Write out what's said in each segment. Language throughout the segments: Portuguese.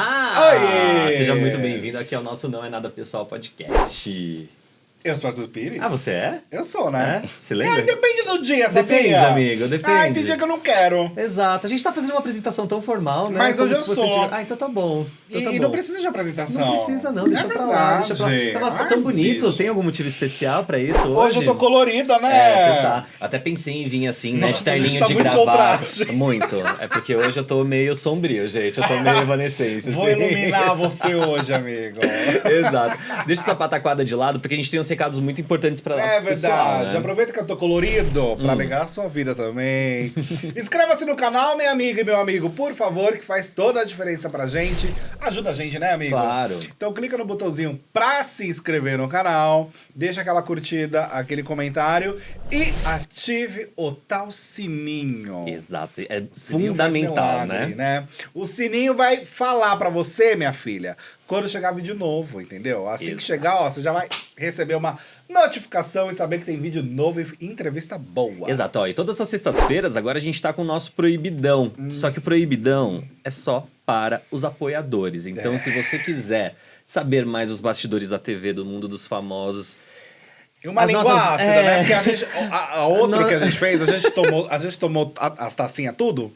Olá! Oiê! Seja muito bem-vindo aqui ao nosso Não É Nada Pessoal podcast. Eu sou Arthur Pires. Ah, você é? Eu sou, né? É? Você lembra? Depende do dia, sabia? Depende, amigo, depende. Tem dia que eu não quero. Exato. A gente tá fazendo uma apresentação tão formal, né? Mas Como hoje se eu fosse sou. Ah, então tá bom. Então tá E bom. não precisa de apresentação. Não precisa não, deixa pra lá, deixa pra lá. verdade. Nossa, tá tão bonito, bicho. tem algum motivo especial pra isso hoje? Hoje eu tô colorida, né? É, você tá. Até pensei em vir assim, né, Nossa, de terninho tá de muito gravata. contraste. Muito. É porque hoje eu tô meio sombrio, gente. Eu tô meio evanescência. Vou assim. iluminar você hoje, amigo. Exato. Deixa essa pataquada de lado, porque a gente tem uns recados muito importantes pra É verdade. pessoal, né? Aproveita que eu tô colorido pra alegar a sua vida também. Inscreva-se no canal, minha amiga e meu amigo, por favor, que faz toda a diferença pra gente. Ajuda a gente, né, amigo? Claro. Então clica no botãozinho pra se inscrever no canal, deixa aquela curtida, aquele comentário e ative o tal sininho. Exato. É O sininho faz fundamental, milagre, né? O sininho vai falar pra você, minha filha, quando chegar vídeo novo, entendeu? Assim Exato. que chegar, ó, você já vai receber uma notificação e saber que tem vídeo novo e entrevista boa. Exato, ó, e todas as sextas-feiras agora a gente tá com o nosso Proibidão. Só que o Proibidão é só para os apoiadores. Então, se você quiser saber mais os bastidores da TV, do mundo dos famosos... E uma As língua nossas- ácida, é. né? Porque a gente, a outra Não. que a gente fez, a gente tomou as tacinhas tudo.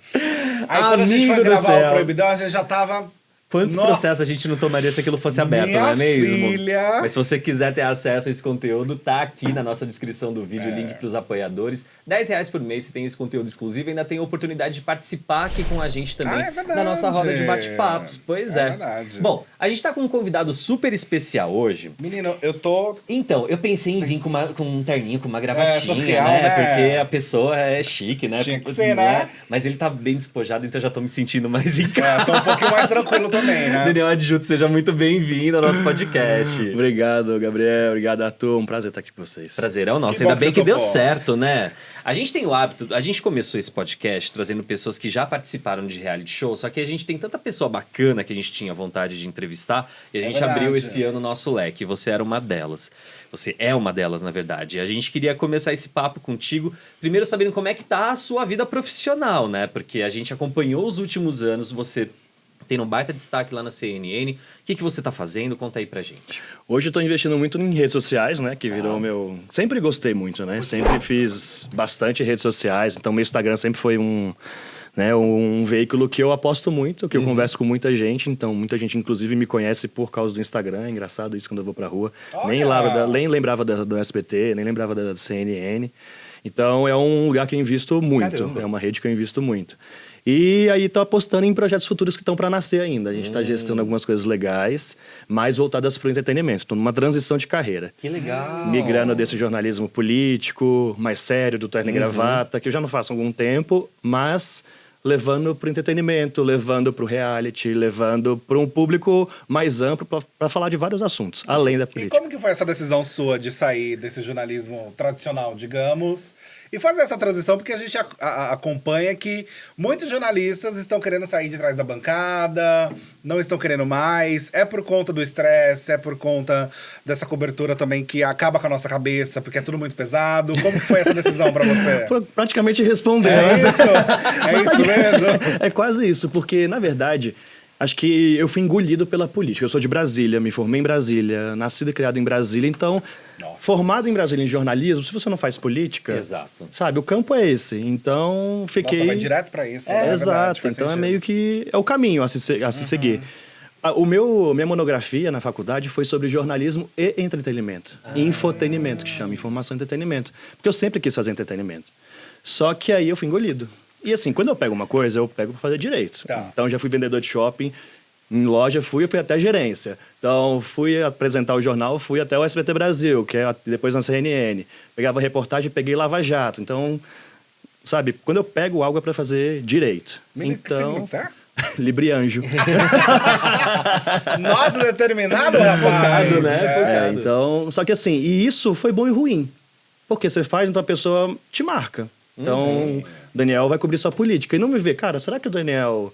Aí quando a gente Amigo foi do gravar céu. o Proibidão, a gente já tava... Quantos Nossa. processos a gente não tomaria se aquilo fosse aberto, Minha não é mesmo? filha. Mas se você quiser ter acesso a esse conteúdo, tá aqui na nossa descrição do vídeo o link pros apoiadores. R$10 por mês você tem esse conteúdo exclusivo e ainda tem a oportunidade de participar aqui com a gente também Ah, é verdade. da nossa roda de bate-papos. Pois É é. verdade. Bom, a gente tá com um convidado super especial hoje. Menino, eu tô... Então, eu pensei em vir com um terninho, com uma gravatinha, social, né? né? Porque a pessoa é chique, né? Tinha que Não ser, é? né? Mas ele tá bem despojado, então eu já tô me sentindo mais em É, casa. tô um pouquinho mais tranquilo também, né? Daniel Adjuto, seja muito bem-vindo ao nosso podcast. Obrigado, Gabriel. Obrigado, Arthur. Um prazer estar aqui com vocês. Prazerão nosso. Que bom Ainda que bem você que deu topou. certo, né? A gente tem o hábito, a gente começou esse podcast trazendo pessoas que já participaram de reality show, só que a gente tem tanta pessoa bacana que a gente tinha vontade de entrevistar e a gente verdade. abriu esse ano o nosso leque. Você era uma delas. Você é uma delas, na verdade. E a gente queria começar esse papo contigo, primeiro sabendo como é que tá a sua vida profissional, né? Porque a gente acompanhou os últimos anos, você tem um baita destaque lá na CNN. O que você tá fazendo? Conta aí pra gente. Hoje eu tô investindo muito em redes sociais, né? Que virou meu... Sempre gostei muito, né? Sempre fiz bastante redes sociais. Então, meu Instagram sempre foi um veículo que eu aposto muito, que eu converso com muita gente. Então, muita gente, inclusive, me conhece por causa do Instagram. É engraçado isso quando eu vou pra rua. Olha! Nem lembrava do SBT, nem lembrava da CNN. Então, é um lugar que eu invisto muito. Caramba. É uma rede que eu invisto muito. E aí tô apostando em projetos futuros que estão para nascer ainda. A gente está gestando algumas coisas legais, mais voltadas para o entretenimento. Estou numa transição de carreira. Que legal! Migrando desse jornalismo político, mais sério, do terno e gravata, que eu já não faço há algum tempo, mas levando para o entretenimento, levando para o reality, levando para um público mais amplo para falar de vários assuntos, além da E política. como que foi essa decisão sua de sair desse jornalismo tradicional, digamos, e fazer essa transição? Porque a gente acompanha que muitos jornalistas estão querendo sair de trás da bancada, não estão querendo mais. É por conta do estresse, é por conta dessa cobertura também que acaba com a nossa cabeça, porque é tudo muito pesado. Como que foi essa decisão pra você? Praticamente respondeu. É Mas- isso? É Mas isso sabe- mesmo? É quase isso, porque, na verdade, acho que eu fui engolido pela política. Eu sou de Brasília, me formei em Brasília, nascido e criado em Brasília. Então, Nossa. formado em Brasília em jornalismo, se você não faz política... Exato. Sabe, o campo é esse. Então, fiquei... Nossa, vai direto pra isso. É, né? exato. Verdade, faz Então, é sentido. meio que... É o caminho a se seguir. Minha monografia na faculdade foi sobre jornalismo e entretenimento. Infotenimento, que chama. Informação e entretenimento. Porque eu sempre quis fazer entretenimento. Só que aí eu fui engolido. E assim, quando eu pego uma coisa, eu pego pra fazer direito. Tá. Então, já fui vendedor de shopping. Em loja, eu fui até gerência. Então, fui apresentar o jornal, fui até o SBT Brasil, que é depois na CNN. Pegava reportagem, peguei Lava Jato. Então, sabe, quando eu pego algo é pra fazer direito. Menino, que signo Então, que você é? Librianjo. Nossa, determinado, rapaz. Focado, né? É, então, só que assim, e isso foi bom e ruim. Porque você faz, então a pessoa te marca. Então, Daniel vai cobrir sua política. E não me vê, cara, será que o Daniel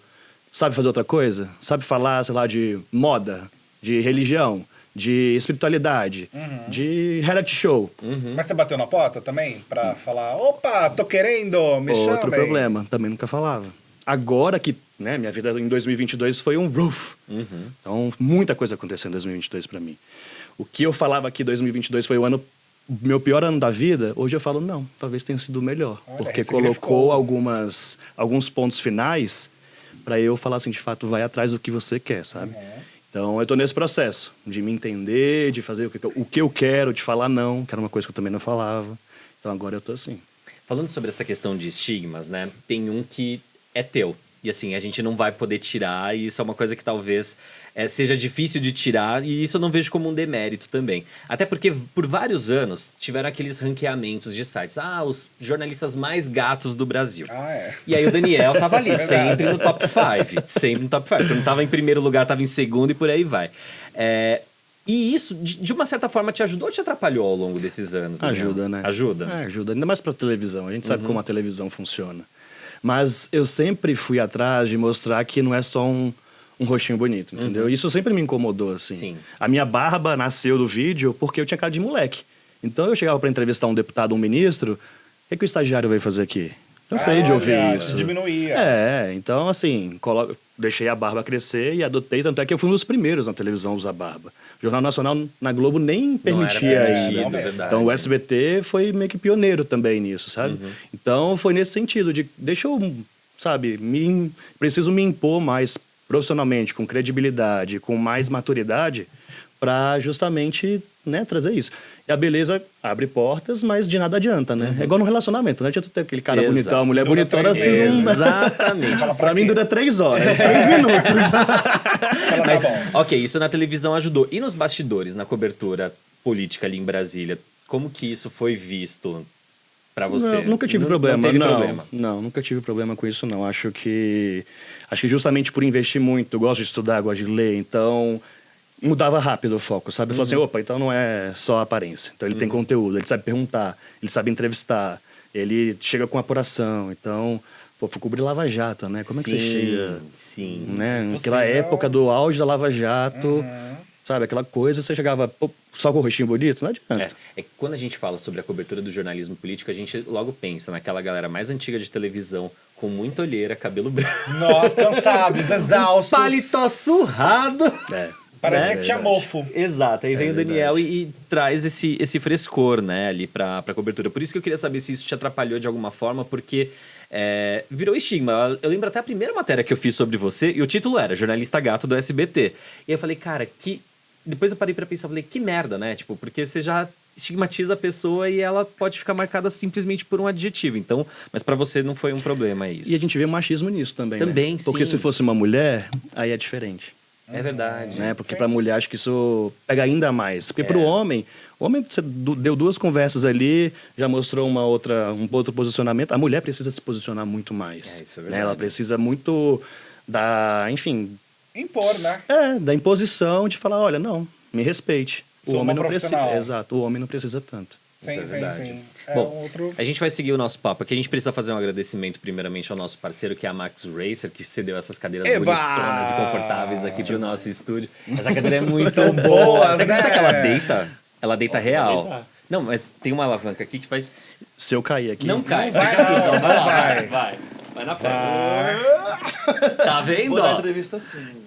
sabe fazer outra coisa? Sabe falar, sei lá, de moda, de religião, de espiritualidade, de reality show. Mas você bateu na porta também? Pra falar, opa, tô querendo, me Outro chamem. problema, também nunca falava. Agora que né? Minha vida em 2022 foi um roof. Então, muita coisa aconteceu em 2022 para mim. O que eu falava que 2022 foi o meu pior ano da vida, hoje eu falo, não, talvez tenha sido o melhor. Olha, porque ressignificou. colocou alguns pontos finais para eu falar assim, de fato, vai atrás do que você quer, sabe? Então, eu tô nesse processo de me entender, de fazer o que eu quero, de falar não, que era uma coisa que eu também não falava. Então, agora eu tô assim. Falando sobre essa questão de estigmas, né? Tem um que é teu. E assim, a gente não vai poder tirar, e isso é uma coisa que talvez seja difícil de tirar, e isso eu não vejo como um demérito também. Até porque, por vários anos, tiveram aqueles ranqueamentos de sites. Ah, os jornalistas mais gatos do Brasil. Ah, é. E aí o Daniel tava ali, Verdade. sempre no top 5. Sempre no top 5. Quando tava em primeiro lugar, tava em segundo e por aí vai. E isso, de uma certa forma, te ajudou ou te atrapalhou ao longo desses anos? Daniel? Ajuda, né? Ajuda? Ajuda. Ainda mais pra televisão. A gente sabe como a televisão funciona. Mas eu sempre fui atrás de mostrar que não é só um rostinho bonito, entendeu? Isso sempre me incomodou, assim. Sim. A minha barba nasceu do vídeo porque eu tinha cara de moleque. Então eu chegava pra entrevistar um deputado, um ministro, o que o estagiário veio fazer aqui? Cansei de ouvir Olha, isso. diminuía. Então assim, deixei a barba crescer e adotei, tanto é que eu fui um dos primeiros na televisão a usar barba. O Jornal Nacional na Globo nem permitia permitido, ainda. verdade. Então o SBT foi meio que pioneiro também nisso, sabe? Então foi nesse sentido de, deixa eu, sabe, preciso me impor mais profissionalmente, com credibilidade, com mais maturidade, para justamente, né, trazer isso. E a beleza abre portas, mas de nada adianta, né? É igual no relacionamento, não adianta ter aquele cara Exato. bonitão, a mulher Dura bonitona assim. 3 Não... Exatamente. Pra mim dura 3 horas, 3 minutos. Fala, Mas, tá bom. ok, isso na televisão ajudou. E nos bastidores, na cobertura política ali em Brasília, como que isso foi visto pra você? Não, nunca tive Não problema. teve não, problema. Não, nunca tive problema com isso, não. Acho que justamente por investir muito, gosto de estudar, gosto de ler, então mudava rápido o foco, sabe? Eu falava assim, opa, então não é só a aparência. Então ele tem conteúdo, ele sabe perguntar, ele sabe entrevistar, ele chega com apuração. Então, pô, fui cobrir Lava Jato, né? Como é que você chega? Sim. Né? Impossível. Aquela época do auge da Lava Jato, sabe? Aquela coisa, você chegava pô, só com o rostinho bonito, não adianta. É que quando a gente fala sobre a cobertura do jornalismo político, a gente logo pensa naquela galera mais antiga de televisão, com muita olheira, cabelo branco, Nós cansados, exaustos. paletó surrado. Parecia É que tinha verdade. mofo. Exato, aí vem o Daniel verdade. e traz esse frescor, né, ali pra cobertura. Por isso que eu queria saber se isso te atrapalhou de alguma forma, porque virou estigma. Eu lembro até a primeira matéria que eu fiz sobre você, e o título era Jornalista Gato do SBT. E eu falei, cara, depois eu parei pra pensar, falei, que merda, né? Tipo, porque você já estigmatiza a pessoa e ela pode ficar marcada simplesmente por um adjetivo. Então, mas pra você não foi um problema isso. E a gente vê machismo nisso também, Também, né? Porque sim. se fosse uma mulher, aí é diferente. É verdade. Né? Porque Sim. pra mulher acho que isso pega ainda mais. Porque pro homem, você deu 2 conversas ali, já mostrou um outro posicionamento. A mulher precisa se posicionar muito mais. Isso é né? verdade. Ela precisa muito enfim, Impor, né? da imposição de falar, olha, não, me respeite. O Sou homem uma não precisa. profissional. Exato, o homem não precisa tanto. Sim, Isso é sim, verdade. sim. É Bom, um outro... a gente vai seguir o nosso papo aqui. A gente precisa fazer um agradecimento primeiramente ao nosso parceiro, que é a Max Racer, que cedeu essas cadeiras Eba! bonitonas e confortáveis aqui pro nosso estúdio. Essa cadeira é muito São boa. boas, Você acredita né? que ela deita? Ela deita real. deitar. Não, mas tem uma alavanca aqui que faz... Se eu cair aqui. Não cai. vai, Fica assim, não, só não vai lá, vai. Vai na frente. Tá vendo? Vou dar ó? entrevista assim.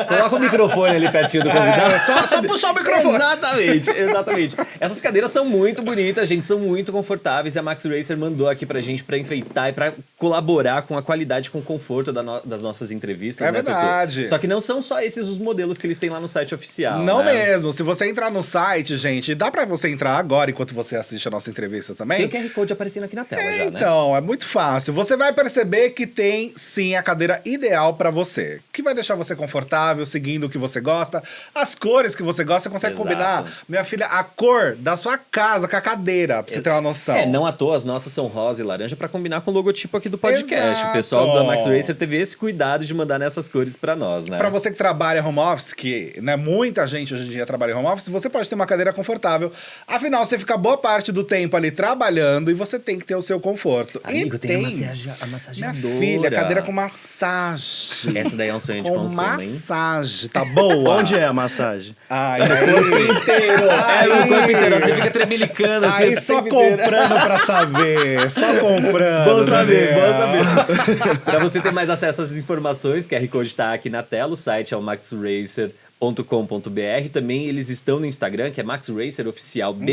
Coloca o microfone ali pertinho do convidado. Só puxar o microfone. Exatamente. Essas cadeiras são muito bonitas, gente, são muito confortáveis. E a Max Racer mandou aqui pra gente pra enfeitar e pra colaborar com a qualidade, com o conforto das nossas entrevistas. É né, Tutu? verdade. Só que não são só esses os modelos que eles têm lá no site oficial. Não né? mesmo. Se você entrar no site, gente, dá pra você entrar agora enquanto você assiste a nossa entrevista também? Tem o QR Code aparecendo aqui na tela já, né? Então, é muito fácil. Você vai perceber que tem sim a cadeira ideal pra você, que vai deixar você confortável, seguindo o que você gosta, as cores que você gosta, você consegue Exato. combinar, minha filha, a cor da sua casa com a cadeira, pra você ter uma noção. Não à toa, as nossas são rosa e laranja pra combinar com o logotipo aqui do podcast. Exato. O pessoal da Max Racer teve esse cuidado de mandar nessas cores pra nós, né? Pra você que trabalha home office, que né, muita gente hoje em dia trabalha em home office, você pode ter uma cadeira confortável. Afinal, você fica boa parte do tempo ali trabalhando e você tem que ter o seu conforto. Amigo, e tem a massageadora. a Minha massageadora. filha, cadeira com massagem. Essa daí é um sonho de Com consumo, hein? massagem, tá boa? Onde é a massagem? Ai, Inteiro! É, no corpo inteiro. Você fica tremelicando assim. aí o só tempo inteiro. comprando pra saber. Só comprando. Bom saber, Daniel. bom saber. Para você ter mais acesso às informações, o QR Code está aqui na tela, o site é o maxracer.com.br. Também eles estão no Instagram, que é maxraceroficialbr.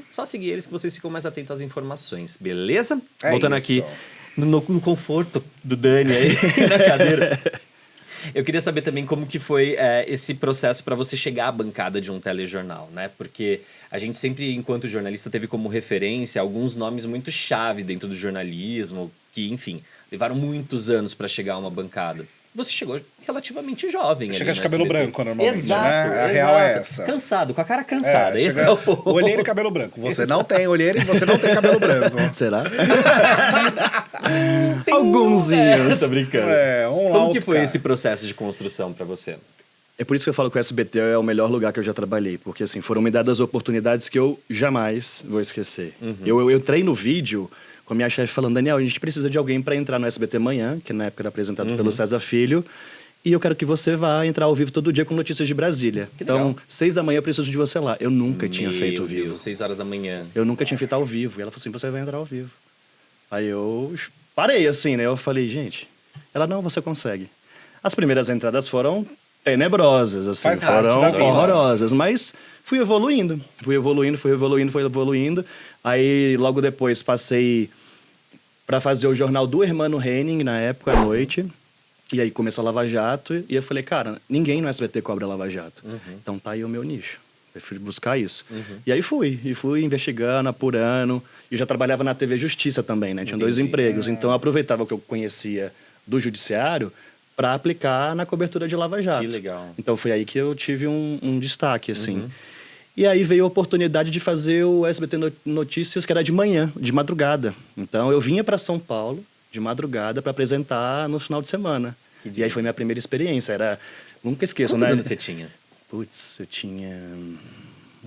Só seguir eles que vocês ficam mais atentos às informações, beleza? É Voltando isso. aqui no conforto do Dani aí na cadeira. Eu queria saber também como que foi esse processo para você chegar à bancada de um telejornal, né? Porque a gente sempre, enquanto jornalista, teve como referência alguns nomes muito chave dentro do jornalismo, que, enfim, levaram muitos anos para chegar a uma bancada. Você chegou relativamente jovem. Chega ali de no cabelo SBT. branco, normalmente, Exato, né? A exato. real é essa. Cansado, com a cara cansada. Esse chega é o ponto. olheira e cabelo branco. Você não tem olheira e você não tem cabelo branco. Será? Tem Algunzinhos. Tô brincando. Um Como alto, que foi cara. esse processo de construção para você? É por isso que eu falo que o SBT é o melhor lugar que eu já trabalhei. Porque, assim, foram me dadas oportunidades que eu jamais vou esquecer. Eu entrei no vídeo com a minha chefe falando, Daniel, a gente precisa de alguém para entrar no SBT Manhã, que na época era apresentado pelo César Filho, e eu quero que você vá entrar ao vivo todo dia com notícias de Brasília. Que legal. Então, 6 da manhã eu preciso de você lá. Eu nunca tinha feito ao Meu vivo. Deus, 6 horas da manhã. Eu nunca tinha feito ao vivo. E ela falou assim, você vai entrar ao vivo. Aí eu parei, assim, né? Eu falei, gente... Ela, não, você consegue. As primeiras entradas foram tenebrosas, assim. Faz parte Foram da vida. horrorosas. Mas fui evoluindo. Fui evoluindo. Aí, logo depois, passei para fazer o jornal do Hermano Henning, na época, à noite. E aí começou a Lava Jato. E eu falei, cara, ninguém no SBT cobra Lava Jato. Então tá aí o meu nicho. Eu fui buscar isso. E aí fui investigando, apurando. E já trabalhava na TV Justiça também, né? Tinha 2 empregos. Então eu aproveitava o que eu conhecia do judiciário para aplicar na cobertura de Lava Jato. Que legal. Então foi aí que eu tive um destaque, assim. E aí veio a oportunidade de fazer o SBT Notícias, que era de manhã, de madrugada. Então eu vinha para São Paulo de madrugada para apresentar no final de semana. E aí foi minha primeira experiência. Nunca esqueço, Quantos né? anos você tinha? Putz, eu tinha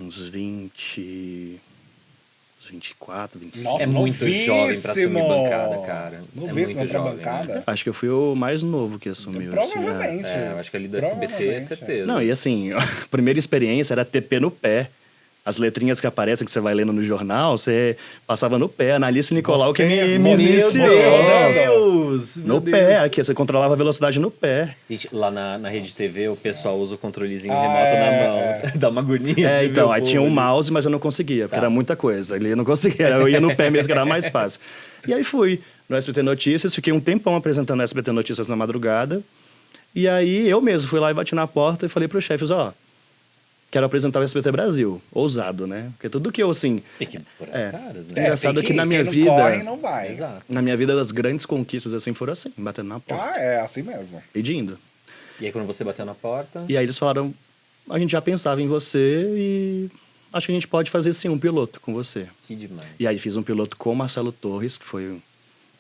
uns 24, 25. Nossa, É muito novíssimo. jovem pra assumir bancada, cara. Novíssimo É muito pra jovem, bancada. né? Acho que eu fui o mais novo que assumiu. assim, né? Provavelmente. Eu acho que ali do SBT, Provavelmente. certeza. Não, e assim, a primeira experiência era TP no pé. As letrinhas que aparecem, que você vai lendo no jornal, você passava no pé. Analice Nicolau, que me Meu iniciou. Deus! No pé, aqui, você controlava a velocidade no pé. Gente, lá na Rede TV, o pessoal usa o controlezinho remoto na mão. Dá uma agonia de ver Então, o aí povo tinha um ali. mouse, mas eu não conseguia, porque era muita coisa. Ali eu não conseguia, eu ia no pé mesmo, que era mais fácil. E aí fui no SBT Notícias, fiquei um tempão apresentando o SBT Notícias na madrugada. E aí eu mesmo fui lá e bati na porta e falei pros chefes, quero apresentar o SBT Brasil. Ousado, né? Porque tudo que eu, assim... Tem que pôr as caras, né? Engraçado tem que na minha quem vida- Não corre, não vai. Exato. Na minha vida, as grandes conquistas, assim, foram assim, batendo na porta, É assim mesmo. pedindo. E aí, quando você bateu na porta... E aí eles falaram, a gente já pensava em você e acho que a gente pode fazer, sim, um piloto com você. Que demais. E aí fiz um piloto com o Marcelo Torres, que foi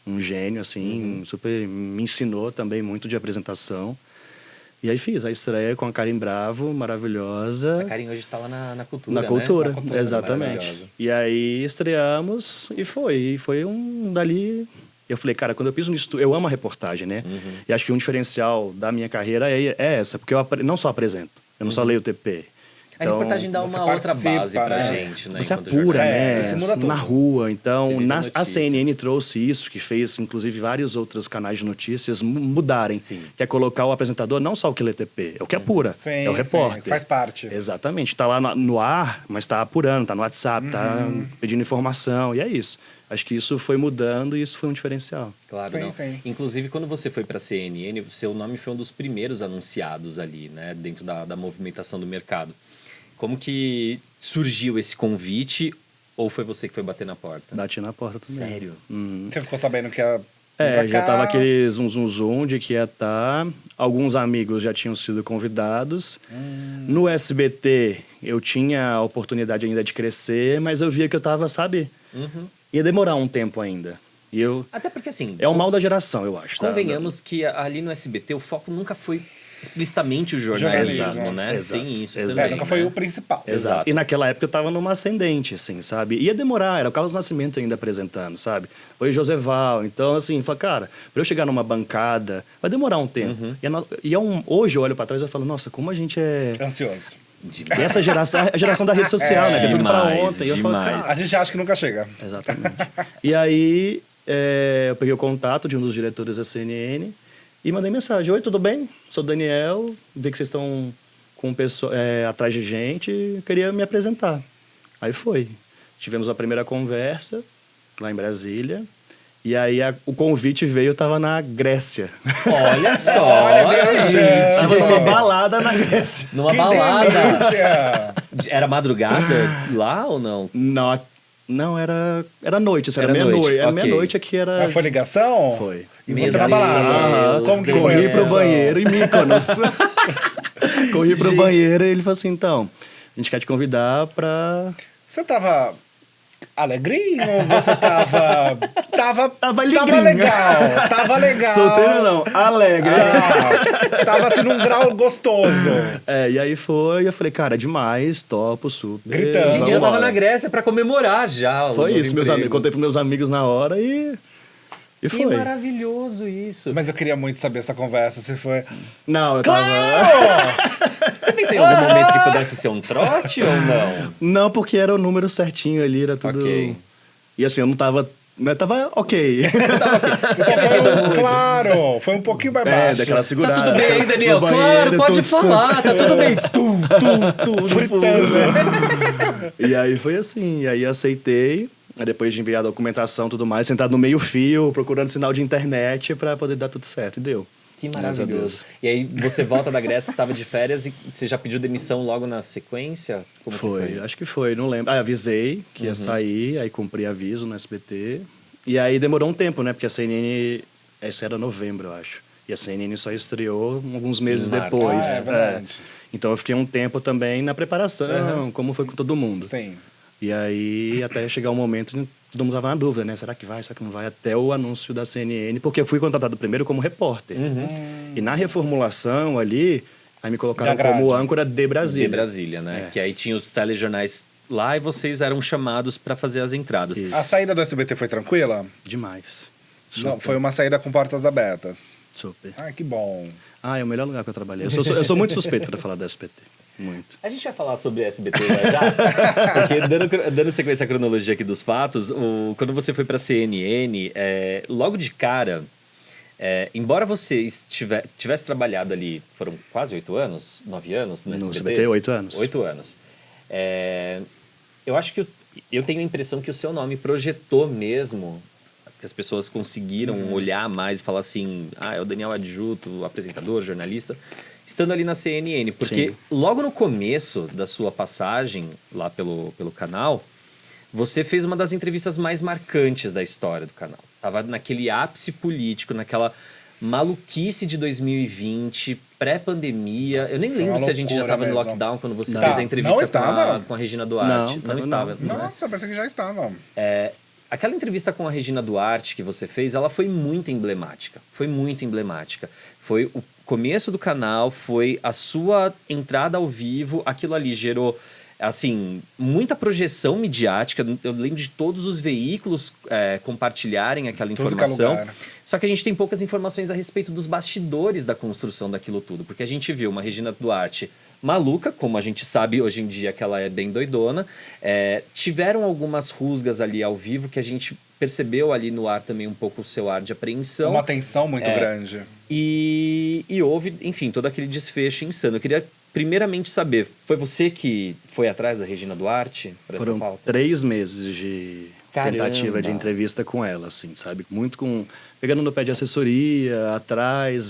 um gênio, assim, super me ensinou também muito de apresentação. E aí fiz a estreia com a Karen Bravo, maravilhosa. A Karen hoje tá lá na cultura, Na né? cultura, Na cultura, exatamente. maravilhosa. E aí estreamos e foi um dali... Eu falei, cara, quando eu piso no estúdio... Eu amo a reportagem, né? E acho que um diferencial da minha carreira é essa, porque eu não só apresento, eu não só leio o TP. A reportagem dá você uma outra participa, base pra né? gente, né? Você enquanto apura, jornalista. né? isso muda tudo. Na rua. Você Então, vive a a notícia. CNN trouxe isso, que fez, inclusive, vários outros canais de notícias mudarem. Sim. Que é colocar o apresentador não só o que lê TP, é o que apura. Sim, é o sim, repórter. faz parte. Exatamente. Tá lá no ar, mas tá apurando, tá no WhatsApp, tá pedindo informação. E é isso. Acho que isso foi mudando e isso foi um diferencial. Claro, Sim, não. sim. Inclusive, quando você foi pra CNN, o seu nome foi um dos primeiros anunciados ali, né? Dentro da movimentação do mercado. Como que surgiu esse convite? Ou foi você que foi bater na porta? Bati na porta também. Sério? Você ficou sabendo que ia vir pra Já cá? tava aquele zum de que ia estar. Alguns amigos já tinham sido convidados. No SBT, eu tinha a oportunidade ainda de crescer, mas eu via que eu tava, sabe? Ia demorar um tempo ainda. E eu... Até porque, assim... É o mal da geração, eu acho. Tá? Convenhamos que ali no SBT o foco nunca foi explicitamente o jornalismo, Jornalismo. né? Exato. Tem isso Exato. também. Nunca foi né? o principal. Exato. E naquela época eu tava numa ascendente, assim, sabe? Ia demorar, era o Carlos Nascimento ainda apresentando, sabe? Foi Joseval. Então, assim, falei, cara, pra eu chegar numa bancada, vai demorar um tempo. Hoje eu olho pra trás e falo, nossa, como a gente é. Ansioso. E essa geração, a geração da rede social, né? Que é tudo pra Demais, ontem. E eu falo, demais. cara. A gente acha que nunca chega. Exatamente. E aí, eu peguei o contato de um dos diretores da CNN e mandei mensagem. Oi, tudo bem? Sou o Daniel, vi que vocês estão com atrás de gente, queria me apresentar. Aí foi. Tivemos a primeira conversa lá em Brasília. E aí o convite veio, eu tava na Grécia. Olha só, Olha, gente. Tava numa balada na Grécia. Numa Que balada. delícia! Era madrugada lá ou não? Não, era noite, assim, era Era noite, meia-noite. Era ok. meia-noite aqui era. Mas foi ligação? Foi. E Meu você na Deus. balada? Como que foi? Corri pro essa? banheiro em Mykonos. Corri pro banheiro e ele falou assim, então, a gente quer te convidar pra... Você tava alegrinho ou você tava... Tava Tava alegrinho. legal, tava legal. Solteiro não, alegre. Tava assim num grau gostoso. E aí foi, eu falei, cara, demais, topo, super. Gritando. A gente já tava vambora. na Grécia pra comemorar já. o Foi novo isso, meus emprego. amigos, contei pros meus amigos na hora e Que foi. maravilhoso isso. Mas eu queria muito saber essa conversa, se foi... Não, eu tava... Você pensou em algum momento que pudesse ser um trote ou não? Não, porque era o número certinho ali, era tudo... Ok. E assim, eu não tava... Mas tava ok. Claro, foi um pouquinho mais baixo. daquela segurada. Tá tudo bem aí, Daniel? No Claro, banheiro, pode tudo falar, tá tudo bem. No fundo. E aí foi assim, e aí aceitei. Aí depois de enviar a documentação e tudo mais, sentado no meio-fio, procurando sinal de internet pra poder dar tudo certo. E deu. Que Graças a maravilhoso. Deus. E aí você volta da Grécia, estava de férias e você já pediu demissão logo na sequência? Como que Foi, acho que foi, não lembro. Avisei que ia sair, aí cumpri aviso no SBT. E aí demorou um tempo, né? Porque a CNN, esse era novembro, eu acho. E a CNN só estreou alguns meses Em março. depois. É verdade. Então eu fiquei um tempo também na preparação, como foi com todo mundo. Sim. E aí, até chegar um momento, todo mundo estava na dúvida, né? Será que vai, será que não vai? Até o anúncio da CNN, porque eu fui contratado primeiro como repórter. E na reformulação ali, aí me colocaram Da grade. como âncora de Brasília. De Brasília, né? É. Que aí tinha os telejornais lá e vocês eram chamados para fazer as entradas. Isso. A saída do SBT foi tranquila? Demais. Não, foi uma saída com portas abertas. Super. Ai, que bom. Ah, é o melhor lugar que eu trabalhei. Eu sou muito suspeito para falar do SBT. Muito. A gente vai falar sobre SBT já? Porque dando sequência à cronologia aqui dos fatos, quando você foi para CNN, logo de cara, embora você tivesse trabalhado ali, foram quase 8 anos, 9 anos no SBT, 8 anos. 8 anos. Eu acho que eu tenho a impressão que o seu nome projetou mesmo, que as pessoas conseguiram olhar mais e falar assim, é o Daniel Adjuto, apresentador, jornalista, estando ali na CNN, porque Sim. logo no começo da sua passagem lá pelo canal, você fez uma das entrevistas mais marcantes da história do canal. Tava naquele ápice político, naquela maluquice de 2020, pré-pandemia. Eu nem foi lembro uma se a gente já loucura estava no mesmo. lockdown quando você Não. fez a Não entrevista estava? com a Regina Duarte. Não, estava. não. Nossa, eu pensei que já estava. Aquela entrevista com a Regina Duarte que você fez, ela foi muito emblemática. Foi muito emblemática. Foi o começo do canal, foi a sua entrada ao vivo. Aquilo ali gerou, assim, muita projeção midiática. Eu lembro de todos os veículos compartilharem aquela Tudo que é informação. lugar. Só que a gente tem poucas informações a respeito dos bastidores da construção daquilo tudo. Porque a gente viu uma Regina Duarte maluca, como a gente sabe hoje em dia que ela é bem doidona. Tiveram algumas rusgas ali ao vivo que a gente percebeu ali no ar também um pouco o seu ar de apreensão. Uma tensão muito grande. E houve, enfim, todo aquele desfecho insano. Eu queria primeiramente saber, foi você que foi atrás da Regina Duarte para essa Foram pauta? 3 meses de Caramba. tentativa de entrevista com ela, assim, sabe? Muito pegando no pé de assessoria, atrás,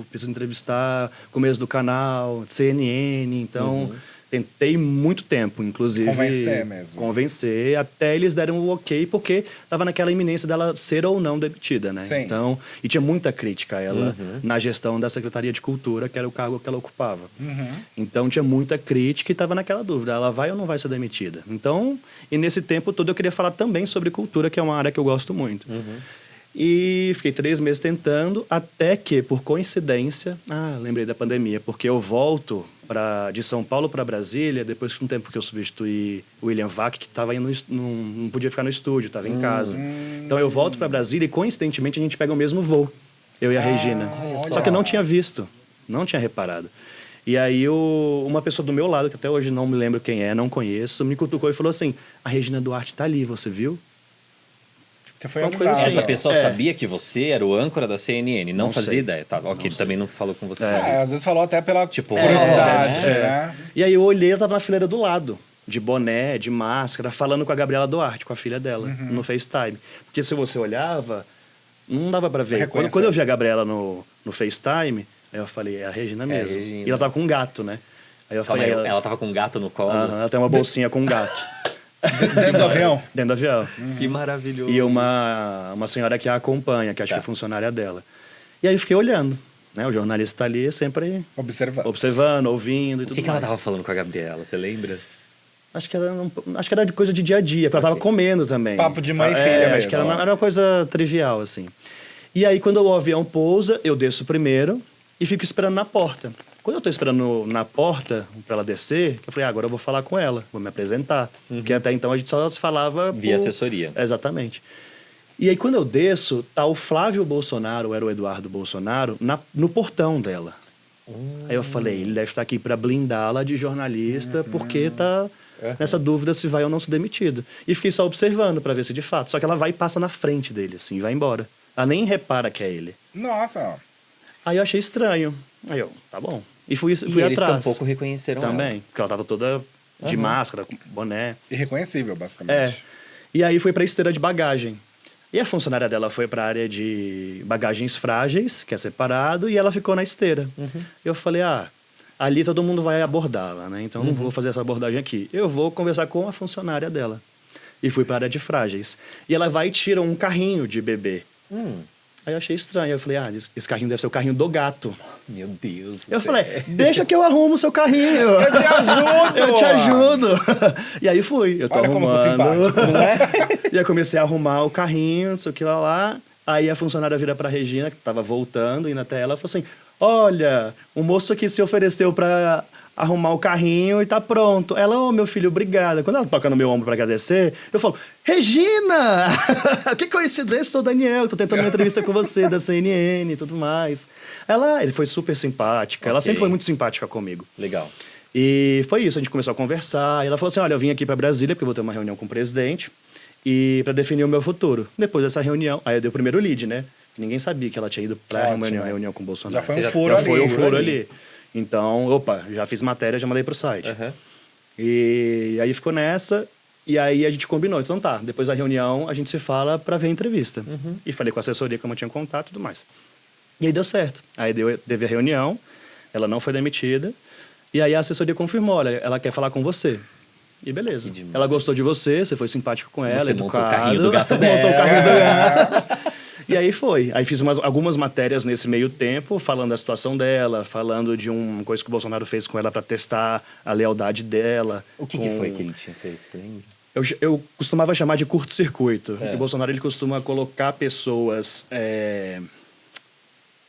preciso entrevistar, começo do canal, CNN, então tentei muito tempo, inclusive. Convencer mesmo. Convencer, até eles deram o ok, porque tava naquela iminência dela ser ou não demitida, né? Sim. Então, e tinha muita crítica a ela na gestão da Secretaria de Cultura, que era o cargo que ela ocupava. Então, tinha muita crítica e tava naquela dúvida, ela vai ou não vai ser demitida? Então, e nesse tempo todo eu queria falar também sobre cultura, que é uma área que eu gosto muito. E fiquei 3 meses tentando, até que, por coincidência... lembrei da pandemia, porque eu volto de São Paulo para Brasília, depois de um tempo que eu substituí o William Vac, que tava indo, não podia ficar no estúdio, estava em casa. Então eu volto para Brasília e, coincidentemente, a gente pega o mesmo voo, eu e a Regina. Só que eu não tinha visto, não tinha reparado. E aí uma pessoa do meu lado, que até hoje não me lembro quem é, não conheço, me cutucou e falou assim, a Regina Duarte tá ali, você viu? Você foi Uma coisa avisado. assim. Essa pessoa sabia que você era o âncora da CNN, não fazia sei. ideia. Tá, ok, ele também não falou com você. Às vezes falou até pela Tipo, curiosidade, deve né? E aí eu olhei, ela tava na fileira do lado, de boné, de máscara, falando com a Gabriela Duarte, com a filha dela, no FaceTime. Porque se você olhava, não dava pra ver. Quando eu vi a Gabriela no FaceTime, aí eu falei, é a Regina mesmo. Regina. E ela tava com um gato, né? Aí eu Calma falei, aí, ela tava com um gato no colo. ela tem uma bolsinha com um gato. Dentro do avião. Dentro do avião. Que maravilhoso. E uma senhora que a acompanha, que acho que é funcionária dela. E aí eu fiquei olhando, né? O jornalista tá ali sempre Observando. ouvindo e O tudo que ela mais. tava falando com a Gabriela, você lembra? Acho que era de coisa de dia a dia, porque ela tava comendo também. Papo de mãe e filha acho mesmo. que era uma coisa trivial, assim. E aí, quando o avião pousa, eu desço primeiro e fico esperando na porta. Quando eu tô esperando na porta pra ela descer, eu falei, agora eu vou falar com ela, vou me apresentar. Porque até então a gente só se falava... Via assessoria. Exatamente. E aí, quando eu desço, tá o Flávio Bolsonaro, era o Eduardo Bolsonaro, no portão dela. Aí eu falei, ele deve estar aqui para blindá-la de jornalista, porque tá nessa dúvida se vai ou não ser demitido. E fiquei só observando para ver se de fato. Só que ela vai e passa na frente dele, assim, e vai embora. Ela nem repara que é ele. Nossa. Aí eu achei estranho. Aí eu, tá bom. E fui E eles atrás. tampouco reconheceram Também, ela. porque ela tava toda de máscara, com boné. Irreconhecível, basicamente. É. E aí foi pra esteira de bagagem. E a funcionária dela foi pra área de bagagens frágeis, que é separado, e ela ficou na esteira. Eu falei, ali todo mundo vai abordá-la, né? Então não vou fazer essa abordagem aqui. Eu vou conversar com a funcionária dela. E fui pra área de frágeis. E ela vai e tira um carrinho de bebê. Aí eu achei estranho. Eu falei, esse carrinho deve ser o carrinho do gato. Meu Deus do Eu céu. falei, deixa que eu arrumo o seu carrinho. Eu te ajudo! Eu te ajudo. E aí fui. Eu tô Olha como arrumando. eu sou simpático, né? E aí comecei a arrumar o carrinho, não sei o que lá. Aí a funcionária vira pra Regina, que tava voltando, indo até ela, e falou assim, olha, o moço aqui se ofereceu pra arrumar o carrinho e tá pronto. Ela, meu filho, obrigada. Quando ela toca no meu ombro pra agradecer, eu falo, Regina! Que coincidência, sou o Daniel, tô tentando uma entrevista com você, da CNN e tudo mais. Ele foi super simpática, ela sempre foi muito simpática comigo. Legal. E foi isso, a gente começou a conversar, e ela falou assim, olha, eu vim aqui pra Brasília, porque eu vou ter uma reunião com o presidente, e para definir o meu futuro. Depois dessa reunião, aí eu dei o primeiro lead, né? Ninguém sabia que ela tinha ido pra reunião com o Bolsonaro. Já foi um furo ali. Foi um furo ali. Então, já fiz matéria, já mandei pro site. E aí ficou nessa, e aí a gente combinou. Então tá, depois da reunião a gente se fala pra ver a entrevista. E falei com a assessoria que eu não tinha contato e tudo mais. E aí deu certo. Aí teve a reunião, ela não foi demitida, e aí a assessoria confirmou, olha, ela quer falar com você. E beleza. Ela gostou de você foi simpático com ela, Você educado. montou o carrinho do gato dela. Montou o carrinho do gato. E aí foi. Aí fiz algumas matérias nesse meio tempo, falando da situação dela, falando de uma coisa que o Bolsonaro fez com ela para testar a lealdade dela. O que foi que ele tinha feito, você lembra? Eu costumava chamar de curto-circuito. E o Bolsonaro ele costuma colocar pessoas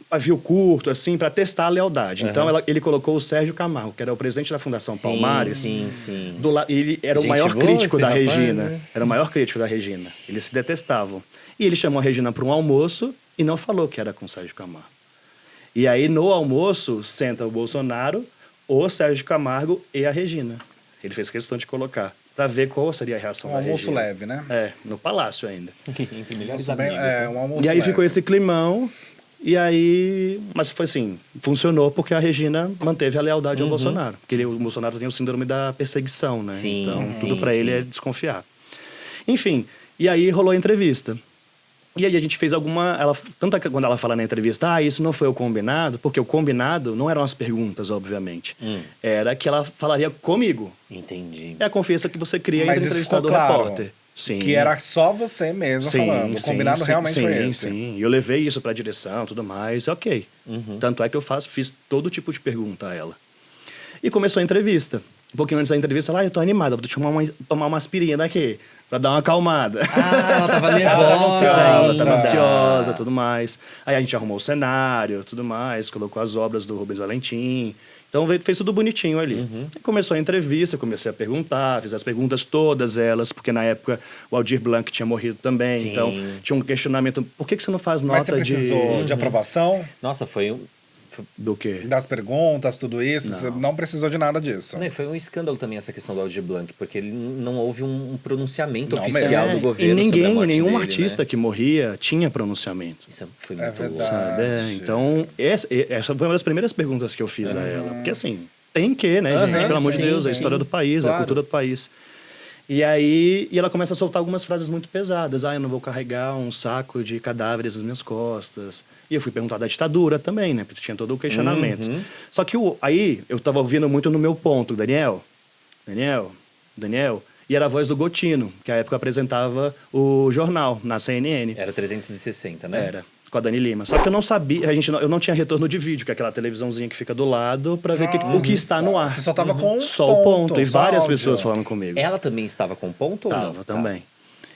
pavio curto, assim, para testar a lealdade. Então ele colocou o Sérgio Camargo, que era o presidente da Fundação Palmares. Sim. Ele era o maior crítico da Regina. Né? Era o maior crítico da Regina. Eles se detestavam. E ele chamou a Regina para um almoço e não falou que era com o Sérgio Camargo. E aí, no almoço, senta o Bolsonaro, o Sérgio Camargo e a Regina. Ele fez questão de colocar, para ver qual seria a reação da Regina. Um almoço leve, né? No palácio ainda. Entre melhores Bem, amigos. né? um almoço E aí leve. ficou esse climão, e aí... Mas foi assim, funcionou porque a Regina manteve a lealdade ao Bolsonaro. Porque o Bolsonaro tem o síndrome da perseguição, né? Sim, então, sim, tudo para ele é desconfiar. Enfim, e aí rolou a entrevista. E aí a gente fez tanto que quando ela fala na entrevista, isso não foi o combinado, porque o combinado não eram as perguntas, obviamente. Era que ela falaria comigo. Entendi. É a confiança que você cria Mas entre isso entrevistador ficou e claro, repórter. Sim. Que era só você mesmo falando. O combinado realmente foi esse. Sim, eu levei isso pra direção e tudo mais, ok. Tanto é que eu fiz todo tipo de pergunta a ela. E começou a entrevista. Um pouquinho antes da entrevista, ela, eu tô animada, vou tomar uma aspirinha daqui, pra dar uma acalmada. Ah, ela tava nervosa. Ela tava Nossa. ansiosa, tudo mais. Aí a gente arrumou o cenário, tudo mais, colocou as obras do Rubens Valentim. Então fez tudo bonitinho ali. Aí começou a entrevista, comecei a perguntar, fiz as perguntas todas elas, porque na época o Aldir Blanc tinha morrido também. Sim. Então tinha um questionamento, por que você não faz Mas nota você precisou de aprovação Nossa, foi do quê? das perguntas, tudo isso? Você não precisou de nada disso. Não, e foi um escândalo também essa questão do Aldir Blanc, porque ele não houve um pronunciamento Não oficial mesmo. do governo E sobre a ninguém, morte nenhum dele, artista né? que morria tinha pronunciamento. Isso foi É muito louco. verdade. Sabe? Então, essa foi uma das primeiras perguntas que eu fiz a ela. Porque assim, tem que, né, gente? Pelo amor de sim, Deus, a sim. história do país, Claro. a cultura do país. E aí, ela começa a soltar algumas frases muito pesadas. Ah, eu não vou carregar um saco de cadáveres nas minhas costas. E eu fui perguntar da ditadura também, né? Porque tinha todo o questionamento. Só que aí, eu tava ouvindo muito no meu ponto, Daniel. E era a voz do Gotino, que à época apresentava o jornal na CNN. Era 360, né? Era, com a Dani Lima. Só que eu não sabia, eu não tinha retorno de vídeo, que é aquela televisãozinha que fica do lado, pra ver o que está no ar. Você só tava com Só o ponto. E só várias áudio. pessoas falando comigo. Ela também estava com ponto ou não? Tava também.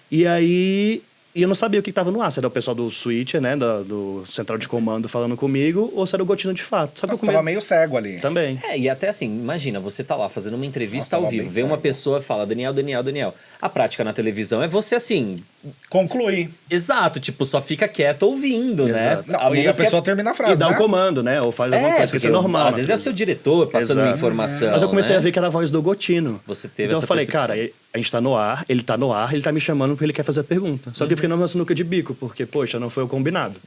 E aí, eu não sabia o que estava no ar. Se era o pessoal do switch, né, do central de comando falando comigo, ou se era o Gotino de fato. Só que Você eu tava meio cego ali. também. E até assim, imagina, você tá lá fazendo uma entrevista Nossa, ao tava vivo, bem vem uma cego. pessoa e fala, Daniel. A prática na televisão é você assim, Concluir. exato, tipo, só fica quieto ouvindo, né? Exato. Não, e a menos que pessoa termina a frase, E dá um né? comando, né? Ou faz alguma coisa, que porque isso é normal. às vezes é o seu diretor passando uma Exato. informação. Mas eu comecei né? a ver que era a voz do Gotino. Você teve então essa eu falei, percepção. cara, a gente tá no ar, ele tá me chamando porque ele quer fazer a pergunta. Só que eu fiquei numa sinuca de bico, porque, poxa, não foi o combinado.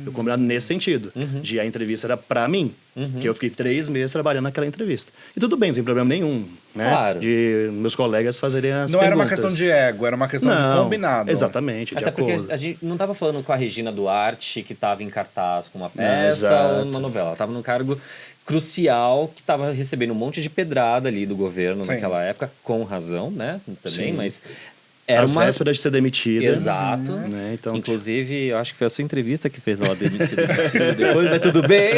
O combinado nesse sentido. De a entrevista era pra mim. Que eu fiquei 3 meses trabalhando naquela entrevista. E tudo bem, não tem problema nenhum, né? Claro. De meus colegas fazerem as Não perguntas. era uma questão de ego, era uma questão de combinado. Exatamente, de Até porque acordo. a gente não tava falando com a Regina Duarte, que tava em cartaz com uma peça exato. ou numa novela. Ela tava num cargo crucial, que tava recebendo um monte de pedrada ali do governo Sim. naquela época, com razão, né? Também, Sim. mas era As uma... vésperas de ser demitida. Exato. Né? Então, Inclusive, eu acho que foi a sua entrevista que fez ela demitida depois, mas tudo bem.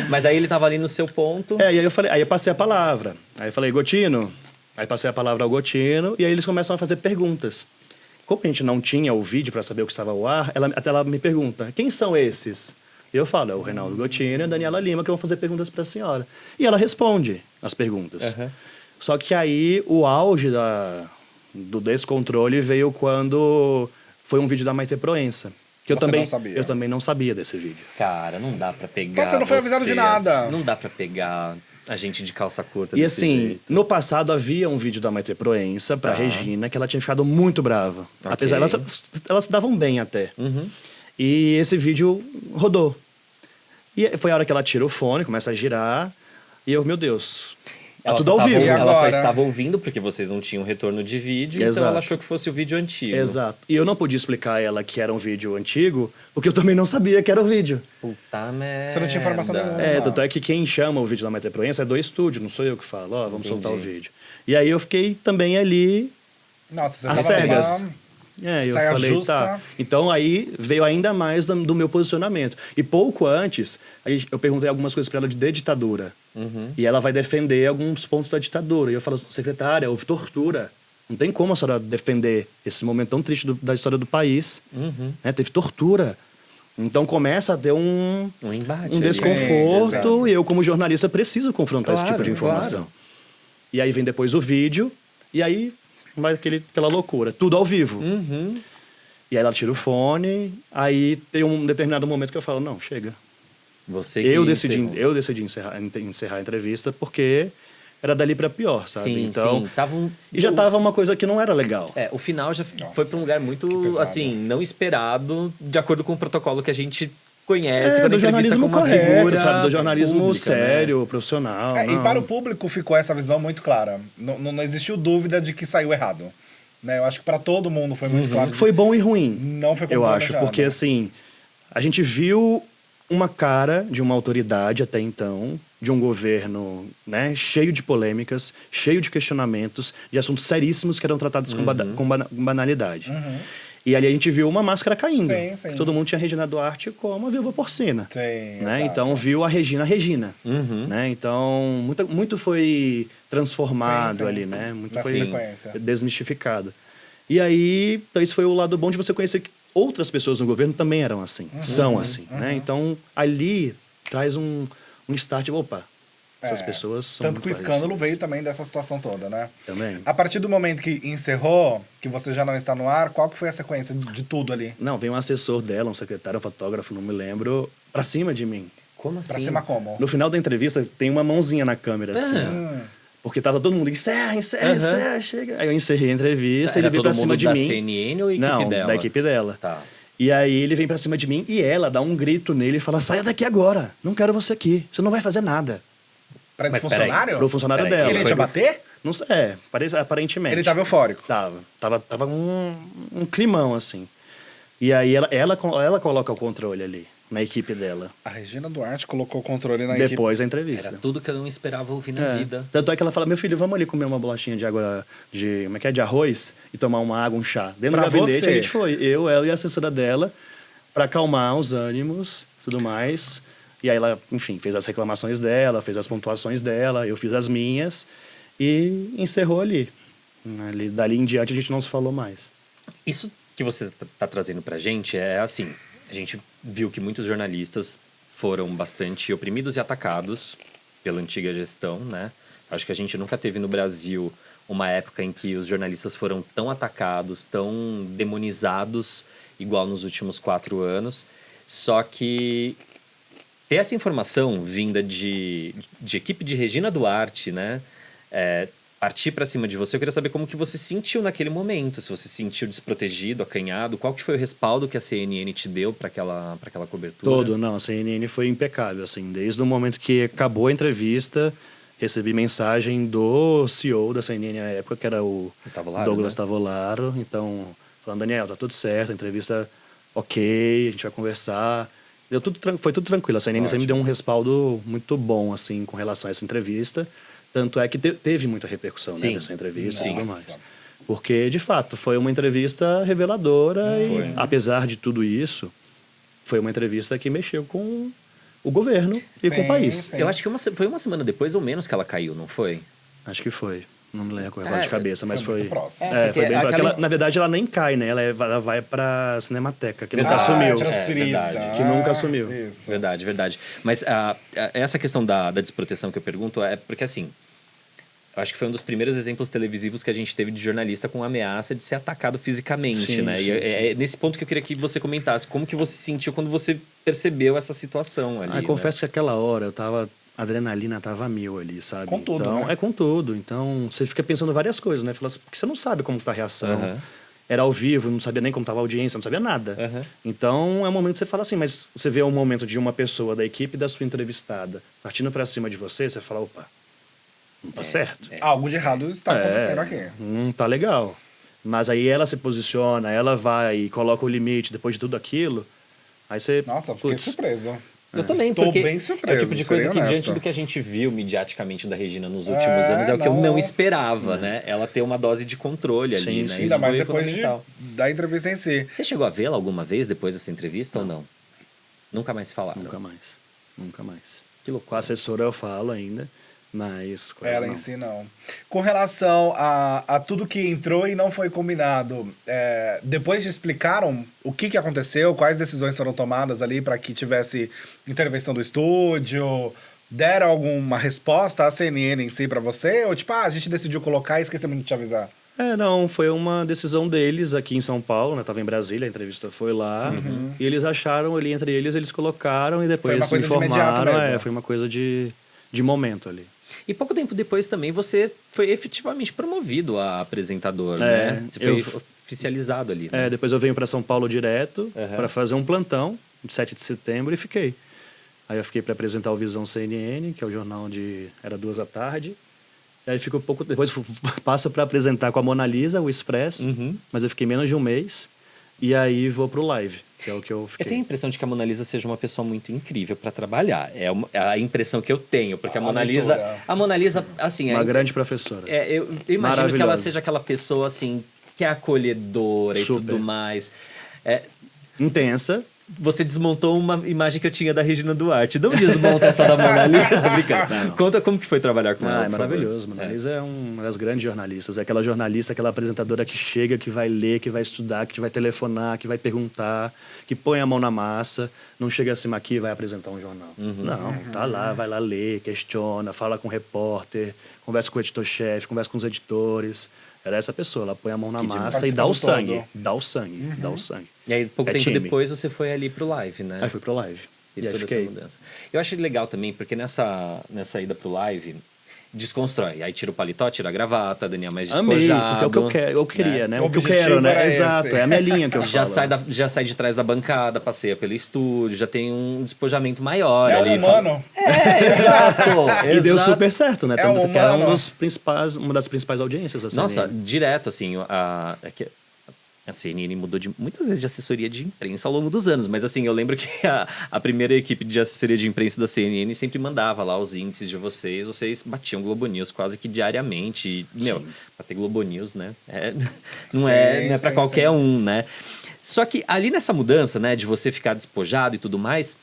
Mas aí ele tava ali no seu ponto. e aí eu passei a palavra. Aí eu falei, Gotino. Aí passei a palavra ao Gotino e aí eles começam a fazer perguntas. Como a gente não tinha o vídeo para saber o que estava ao ar, ela me pergunta, quem são esses? E eu falo, é o Reinaldo Gotino e a Daniela Lima que vão fazer perguntas para a senhora. E ela responde as perguntas. Só que aí o auge do descontrole veio quando foi um vídeo da Maite Proença. Que Você não sabia. eu também não sabia desse vídeo. Cara, não dá pra pegar. Então você não foi avisado de nada. Não dá pra pegar a gente de calça curta E desse assim, jeito. no passado havia um vídeo da Maite Proença pra Regina, que ela tinha ficado muito brava. Apesar, elas se davam bem até. E esse vídeo rodou. E foi a hora que ela tira o fone, começa a girar. E eu, meu Deus, é tudo ao vivo. Ela só agora? estava ouvindo porque vocês não tinham retorno de vídeo, então Exato. ela achou que fosse o vídeo antigo. Exato. E eu não podia explicar a ela que era um vídeo antigo, porque eu também não sabia que era o vídeo. Puta merda. Você não tinha informação nenhuma. Tanto é que quem chama o vídeo da Maite Proença é do estúdio, não sou eu que falo, ó, vamos soltar o vídeo. E aí eu fiquei também ali Nossa, você às tava cegas. lá, Eu saia falei, justa. tá. Então aí veio ainda mais do meu posicionamento. E pouco antes, eu perguntei algumas coisas para ela de ditadura. E ela vai defender alguns pontos da ditadura. E eu falo, secretária, houve tortura. Não tem como a senhora defender esse momento tão triste da história do país. Né? Teve tortura. Então começa a ter um embate. um ali. desconforto. exato. E eu, como jornalista, preciso confrontar esse tipo de informação. Claro. E aí vem depois o vídeo. E aí vai aquela loucura. Tudo ao vivo. E aí ela tira o fone. Aí tem um determinado momento que eu falo, não, chega. Você que Eu decidi encerrou. encerrar a entrevista porque era dali pra pior, sabe? Sim, então, sim. Tava E já tava uma coisa que não era legal. O final já Nossa, foi pra um lugar muito, pesado. assim, não esperado, de acordo com o protocolo que a gente conhece. quando do entrevista jornalismo com uma correto, figura sabe? Do jornalismo pública, né? sério, profissional. E não. para o público ficou essa visão muito clara. Não existiu dúvida de que saiu errado. Né? Eu acho que para todo mundo foi muito claro. Foi bom e ruim. Não foi como Eu acho, planejado. porque assim, a gente viu uma cara de uma autoridade até então, de um governo, né, cheio de polêmicas, cheio de questionamentos, de assuntos seríssimos que eram tratados com banalidade. E ali a gente viu uma máscara caindo. Sim, sim. Todo mundo tinha a Regina Duarte como a viúva porcina. Sim, Né? exato. Então viu a Regina. Né? Então muito foi transformado Sim, sim. ali, né? Muito Nessa foi sequência. desmistificado. E aí, então isso foi o lado bom de você conhecer que outras pessoas no governo também eram assim, são assim. Né? Então ali traz um start, opa, essas pessoas são Tanto muito que o escândalo parecidas. veio também dessa situação toda, né? Também. A partir do momento que encerrou, que você já não está no ar, qual que foi a sequência de tudo ali? Não, veio um assessor dela, um secretário, um fotógrafo, não me lembro, pra cima de mim. Como assim? Pra cima como? No final da entrevista, tem uma mãozinha na câmera, assim. ó. Porque tava todo mundo, encerra, chega. Aí eu encerrei a entrevista, Era ele veio todo pra cima mundo de da mim. CNN ou a equipe Não, dela? da equipe dela. Tá. E aí ele vem pra cima de mim e ela dá um grito nele e fala, saia daqui agora, não quero você aqui, você não vai fazer nada. Pra esse Mas peraí, funcionário? Pro funcionário Peraí, dela. Ele Foi ia te bater? Não sei, aparentemente. Ele tava eufórico. Tava um climão, assim. E aí ela coloca o controle ali, na equipe dela. A Regina Duarte colocou o controle na equipe. Depois da entrevista. Era tudo que eu não esperava ouvir na vida. Tanto é que ela fala, meu filho, vamos ali comer uma bolachinha de água, como é que é, de arroz, e tomar uma água, um chá. Dentro Pra do gabinete você. a gente foi, eu, ela e a assessora dela, pra acalmar os ânimos, tudo mais. E aí ela, enfim, fez as reclamações dela, fez as pontuações dela, eu fiz as minhas, e encerrou ali. Dali em diante a gente não se falou mais. Isso que você tá trazendo pra gente é assim, a gente viu que muitos jornalistas foram bastante oprimidos e atacados pela antiga gestão, né? Acho que a gente nunca teve no Brasil uma época em que os jornalistas foram tão atacados, tão demonizados, igual nos últimos 4 anos. Só que ter essa informação vinda de equipe de Regina Duarte, né? Partir para cima de você, eu queria saber como que você sentiu naquele momento. Se você se sentiu desprotegido, acanhado, qual que foi o respaldo que a CNN te deu para aquela cobertura? Todo, não, a CNN foi impecável, assim, desde o momento que acabou a entrevista, recebi mensagem do CEO da CNN na época, que era o Tavolaro, Douglas né? Tavolaro, então, falando, Daniel, tá tudo certo, a entrevista ok, a gente vai conversar, foi tudo tranquilo, a CNN sempre me deu um respaldo muito bom, assim, com relação a essa entrevista, tanto é que teve muita repercussão, né, nessa entrevista e tudo mais. Porque, de fato, foi uma entrevista reveladora e, apesar de tudo isso, foi uma entrevista que mexeu com o governo e com o país. Sim. Eu acho que foi uma semana depois ou menos que ela caiu, não foi? Acho que foi. Não me lembro agora de cabeça, mas foi foi. muito próximo. Foi porque bem. aquela- Na verdade, ela nem cai, né? Ela vai pra Cinemateca, que nunca Verdade. assumiu. Transferida. verdade. Que nunca assumiu. Isso. Verdade. Mas essa questão da desproteção que eu pergunto é porque, assim, eu acho que foi um dos primeiros exemplos televisivos que a gente teve de jornalista com ameaça de ser atacado fisicamente, Sim, né? sim, E é nesse ponto que eu queria que você comentasse. Como que você se sentiu quando você percebeu essa situação ali, Confesso que aquela hora a adrenalina tava a 1000 ali, sabe? Com tudo, então, né? com tudo. Então, você fica pensando várias coisas, né? Porque você não sabe como tá a reação. Aham. Era ao vivo, não sabia nem como tava a audiência, não sabia nada. Aham. Então, é um momento que você fala assim, mas você vê um momento de uma pessoa da equipe da sua entrevistada partindo pra cima de você fala, opa, não tá certo. Algo de errado está acontecendo aqui. Tá legal. Mas aí ela se posiciona, ela vai e coloca o limite depois de tudo aquilo. Aí você. Nossa, eu fiquei putz, surpreso. Eu também, Estou porque bem surpreso, é o tipo de coisa serei que, honesto. diante do que a gente viu mediaticamente da Regina nos últimos anos, é o que eu não. não esperava, né? Ela ter uma dose de controle ali, Sim, né? sim. Isso Ainda mais foi depois fundamental. da entrevista em si. Você chegou a vê-la alguma vez depois dessa entrevista ou não? Nunca mais falaram? Nunca mais. Nunca mais. Que louco. Com a assessora eu falo ainda, mas. com Ela não. em si, não. Com relação a tudo que entrou e não foi combinado, depois te explicaram o que aconteceu, quais decisões foram tomadas ali para que tivesse intervenção do estúdio? Deram alguma resposta à CNN em si para você? Ou tipo, a gente decidiu colocar e esquecemos de te avisar? Não, foi uma decisão deles aqui em São Paulo, né? Tava em Brasília, a entrevista foi lá. E eles acharam ali entre eles colocaram e depois Foi uma me coisa de imediato informaram. mesmo. Foi uma coisa de momento ali. E pouco tempo depois também você foi efetivamente promovido a apresentador, né? Você foi oficializado ali. Né? Depois eu venho para São Paulo direto Uhum. para fazer um plantão, de 7 de setembro, e fiquei. Aí eu fiquei para apresentar o Visão CNN, que é o jornal era 2 da tarde. E aí fico pouco depois passo para apresentar com a Mona Lisa, o Expresso, mas eu fiquei menos de um mês. E aí vou pro Live, que é o que eu fiquei. Eu tenho a impressão de que a Mona Lisa seja uma pessoa muito incrível para trabalhar. É a impressão que eu tenho, porque a Mona Lisa, assim, Uma grande professora. eu imagino que ela Maravilhosa. seja aquela pessoa assim que é acolhedora e Super. tudo mais. Intensa. Você desmontou uma imagem que eu tinha da Regina Duarte. Não desmonta essa da Mona Lisa, tô brincando. Não. Conta como que foi trabalhar com ela, É por favor. maravilhoso. Mona Lisa é uma das grandes jornalistas. É aquela jornalista, aquela apresentadora que chega, que vai ler, que vai estudar, que vai telefonar, que vai perguntar, que põe a mão na massa. Não chega assim aqui e vai apresentar um jornal. Não, tá lá, vai lá ler, questiona, fala com o repórter, conversa com o editor-chefe, conversa com os editores. Ela é essa pessoa, ela põe a mão na Que demais. massa e dá o Participa sangue. todo. Dá o sangue, dá o sangue. E aí, pouco É tempo time. depois, você foi ali pro live, né? Aí fui pro live. E E aí toda essa fiquei. mudança. Eu acho legal também, porque nessa ida pro live, desconstrói. Aí tira o paletó, tira a gravata, Daniel mais Amei, despojado. porque é o que eu quero, eu queria, né? O O que eu objetivo quero, né? era Exato, esse. é a minha linha que eu Já falo. já sai de trás da bancada, passeia pelo estúdio, já tem um despojamento maior É ali. um humano. Exato! E deu exato. super certo, né? É Tanto um que era humano. uma das principais audiências da CNN. Nossa, direto, assim, a CNN mudou muitas vezes de assessoria de imprensa ao longo dos anos, mas assim, eu lembro que a primeira equipe de assessoria de imprensa da CNN sempre mandava lá os índices de vocês batiam Globo News quase que diariamente. E, meu, pra ter Globo News, né? Não é pra sim, qualquer sim. um, né? Só que ali nessa mudança, né, de você ficar despojado e tudo mais,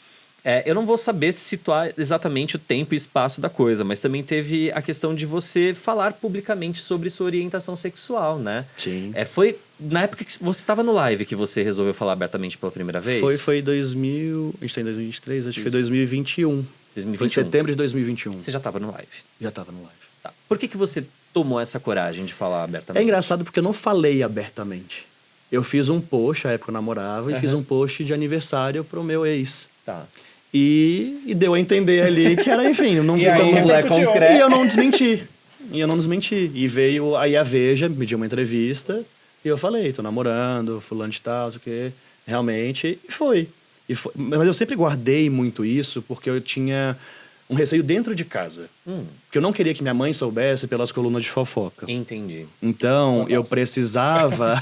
eu não vou saber situar exatamente o tempo e espaço da coisa, mas também teve a questão de você falar publicamente sobre sua orientação sexual, né? Sim. Foi na época que você estava no live que você resolveu falar abertamente pela primeira vez? Foi 2000, a gente tá em 2023, acho que foi 2021. Foi em 2021. setembro de 2021. Você já estava no live. Já tava no live. Tá. Por que você tomou essa coragem de falar abertamente? É engraçado porque eu não falei abertamente. Eu fiz um post, a época eu namorava, e fiz um post de aniversário pro meu ex. Tá. E deu a entender ali que era, enfim, não E aí vamos lá repercutiu. concreto. E eu não desmenti. E veio aí a Veja, me deu uma entrevista, e eu falei, tô namorando, fulano de tal, sei o quê. Realmente, e foi. Mas eu sempre guardei muito isso, porque eu tinha um receio dentro de casa. Porque eu não queria que minha mãe soubesse pelas colunas de fofoca. Entendi. Então, eu precisava...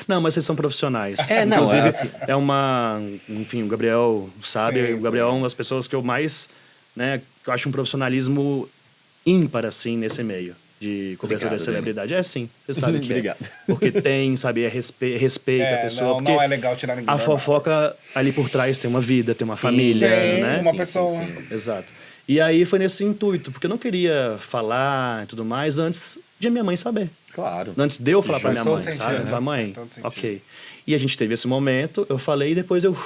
Não, mas vocês são profissionais. Não, Inclusive, assim- é uma... Enfim, o Gabriel sabe, Sim, o Gabriel é sim. uma das pessoas que eu mais... Né, que eu acho um profissionalismo ímpar, assim, nesse meio de cobertura Obrigado, da celebridade. É, sim, você sabe que Obrigado. é. Porque tem, sabe, respeita a pessoa. não, porque não é legal tirar ninguém a da fofoca ali por trás tem uma vida, tem uma família, sim, né? uma pessoa. Exato. E aí foi nesse intuito, porque eu não queria falar e tudo mais antes de a minha mãe saber. Claro. Antes de eu falar pra Faz minha todo mãe, sentido, sabe? né? Falar, mãe, Faz todo sentido. ok. E a gente teve esse momento, eu falei e depois eu...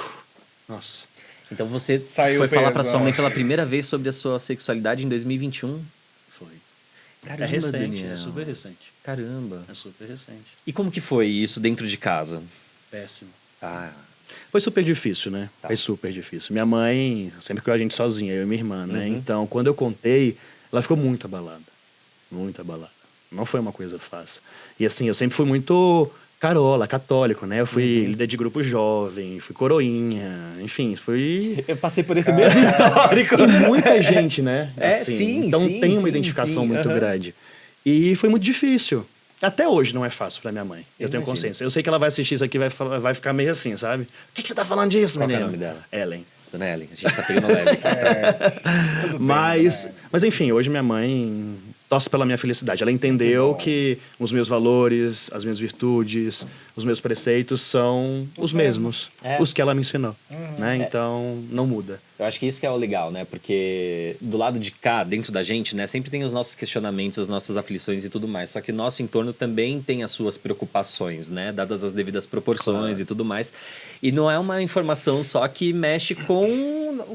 Nossa. Então você Saiu foi o falar peso, pra sua mãe acho. pela primeira vez sobre a sua sexualidade em 2021? Foi. Caramba, É recente, Daniel. é super recente. Caramba. É super recente. E como que foi isso dentro de casa? Péssimo. Ah, Foi super difícil, né? Tá. Foi super difícil. Minha mãe sempre criou a gente sozinha, eu e minha irmã, né? Então, quando eu contei, ela ficou muito abalada. Muito abalada. Não foi uma coisa fácil. E assim, eu sempre fui muito carola, católico, né? Eu fui líder de grupo jovem, fui coroinha, enfim, fui... eu passei por esse mesmo histórico. E muita gente, né? Sim, então sim, tem uma sim, identificação sim, muito aham. grande. E foi muito difícil. Até hoje não é fácil pra minha mãe. Eu tenho Imagino. consciência. Eu sei que ela vai assistir isso aqui e vai ficar meio assim, sabe? Por que você tá falando disso, Qual que é o menino? nome dela? Ellen. Dona Ellen, a gente tá pegando leve aqui. Mas enfim, hoje minha mãe torce pela minha felicidade. Ela entendeu que os meus valores, as minhas virtudes, os meus preceitos são os mesmos. É. Os que ela me ensinou. Né? Então, não muda. Eu acho que isso que é o legal, né? Porque do lado de cá, dentro da gente, né? Sempre tem os nossos questionamentos, as nossas aflições e tudo mais. Só que o nosso entorno também tem as suas preocupações, né? Dadas as devidas proporções e tudo mais. E não é uma informação só que mexe com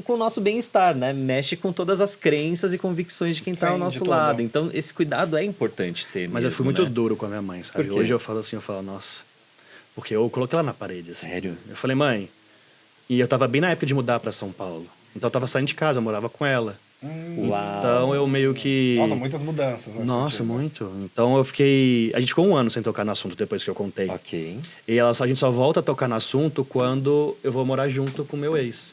o nosso bem-estar, né? Mexe com todas as crenças e convicções de quem tá Sim, ao de nosso tudo. lado. Então, esse cuidado é importante ter Mas eu mesmo, fui muito né? duro com a minha mãe, sabe? Por quê? Hoje eu falo assim, nossa... Porque eu coloquei ela na parede, assim. Sério? Eu falei, mãe... E eu tava bem na época de mudar pra São Paulo. Então eu tava saindo de casa, eu morava com ela. Uau. Então eu meio que... Nossa, muitas mudanças. nesse Nossa, sentido. muito. Então eu fiquei... A gente ficou 1 ano sem tocar no assunto depois que eu contei. Ok. E a gente só volta a tocar no assunto quando eu vou morar junto com o meu ex.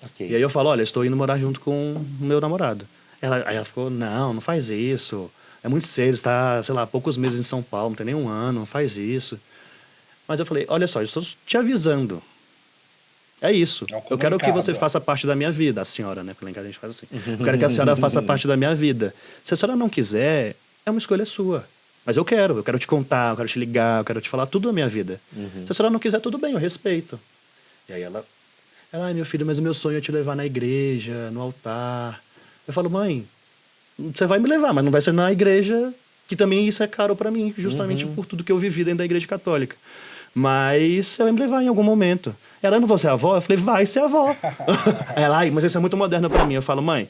Ok. E aí eu falo, olha, estou indo morar junto com o meu namorado. Aí ela ficou, não faz isso. É muito cedo, você está, sei lá, poucos meses em São Paulo, não tem nem 1 ano, não faz isso. Mas eu falei, olha só, eu estou te avisando. É isso. É um Eu quero que você comunicado. faça parte da minha vida. A senhora, né? Porque lá em casa a gente faz assim. Eu quero que a senhora faça parte da minha vida. Se a senhora não quiser, é uma escolha sua. Mas eu quero te contar, eu quero te ligar, eu quero te falar tudo da minha vida. Se a senhora não quiser, tudo bem, eu respeito. E aí ela, ai, meu filho, mas o meu sonho é te levar na igreja, no altar. Eu falo, mãe, você vai me levar, mas não vai ser na igreja, que também isso é caro pra mim, justamente por tudo que eu vivi dentro da igreja católica. Mas você vai me levar em algum momento. Ela, não vou ser avó? Eu falei, vai ser avó. Ela, ai, mas isso é muito moderno pra mim. Eu falo, mãe,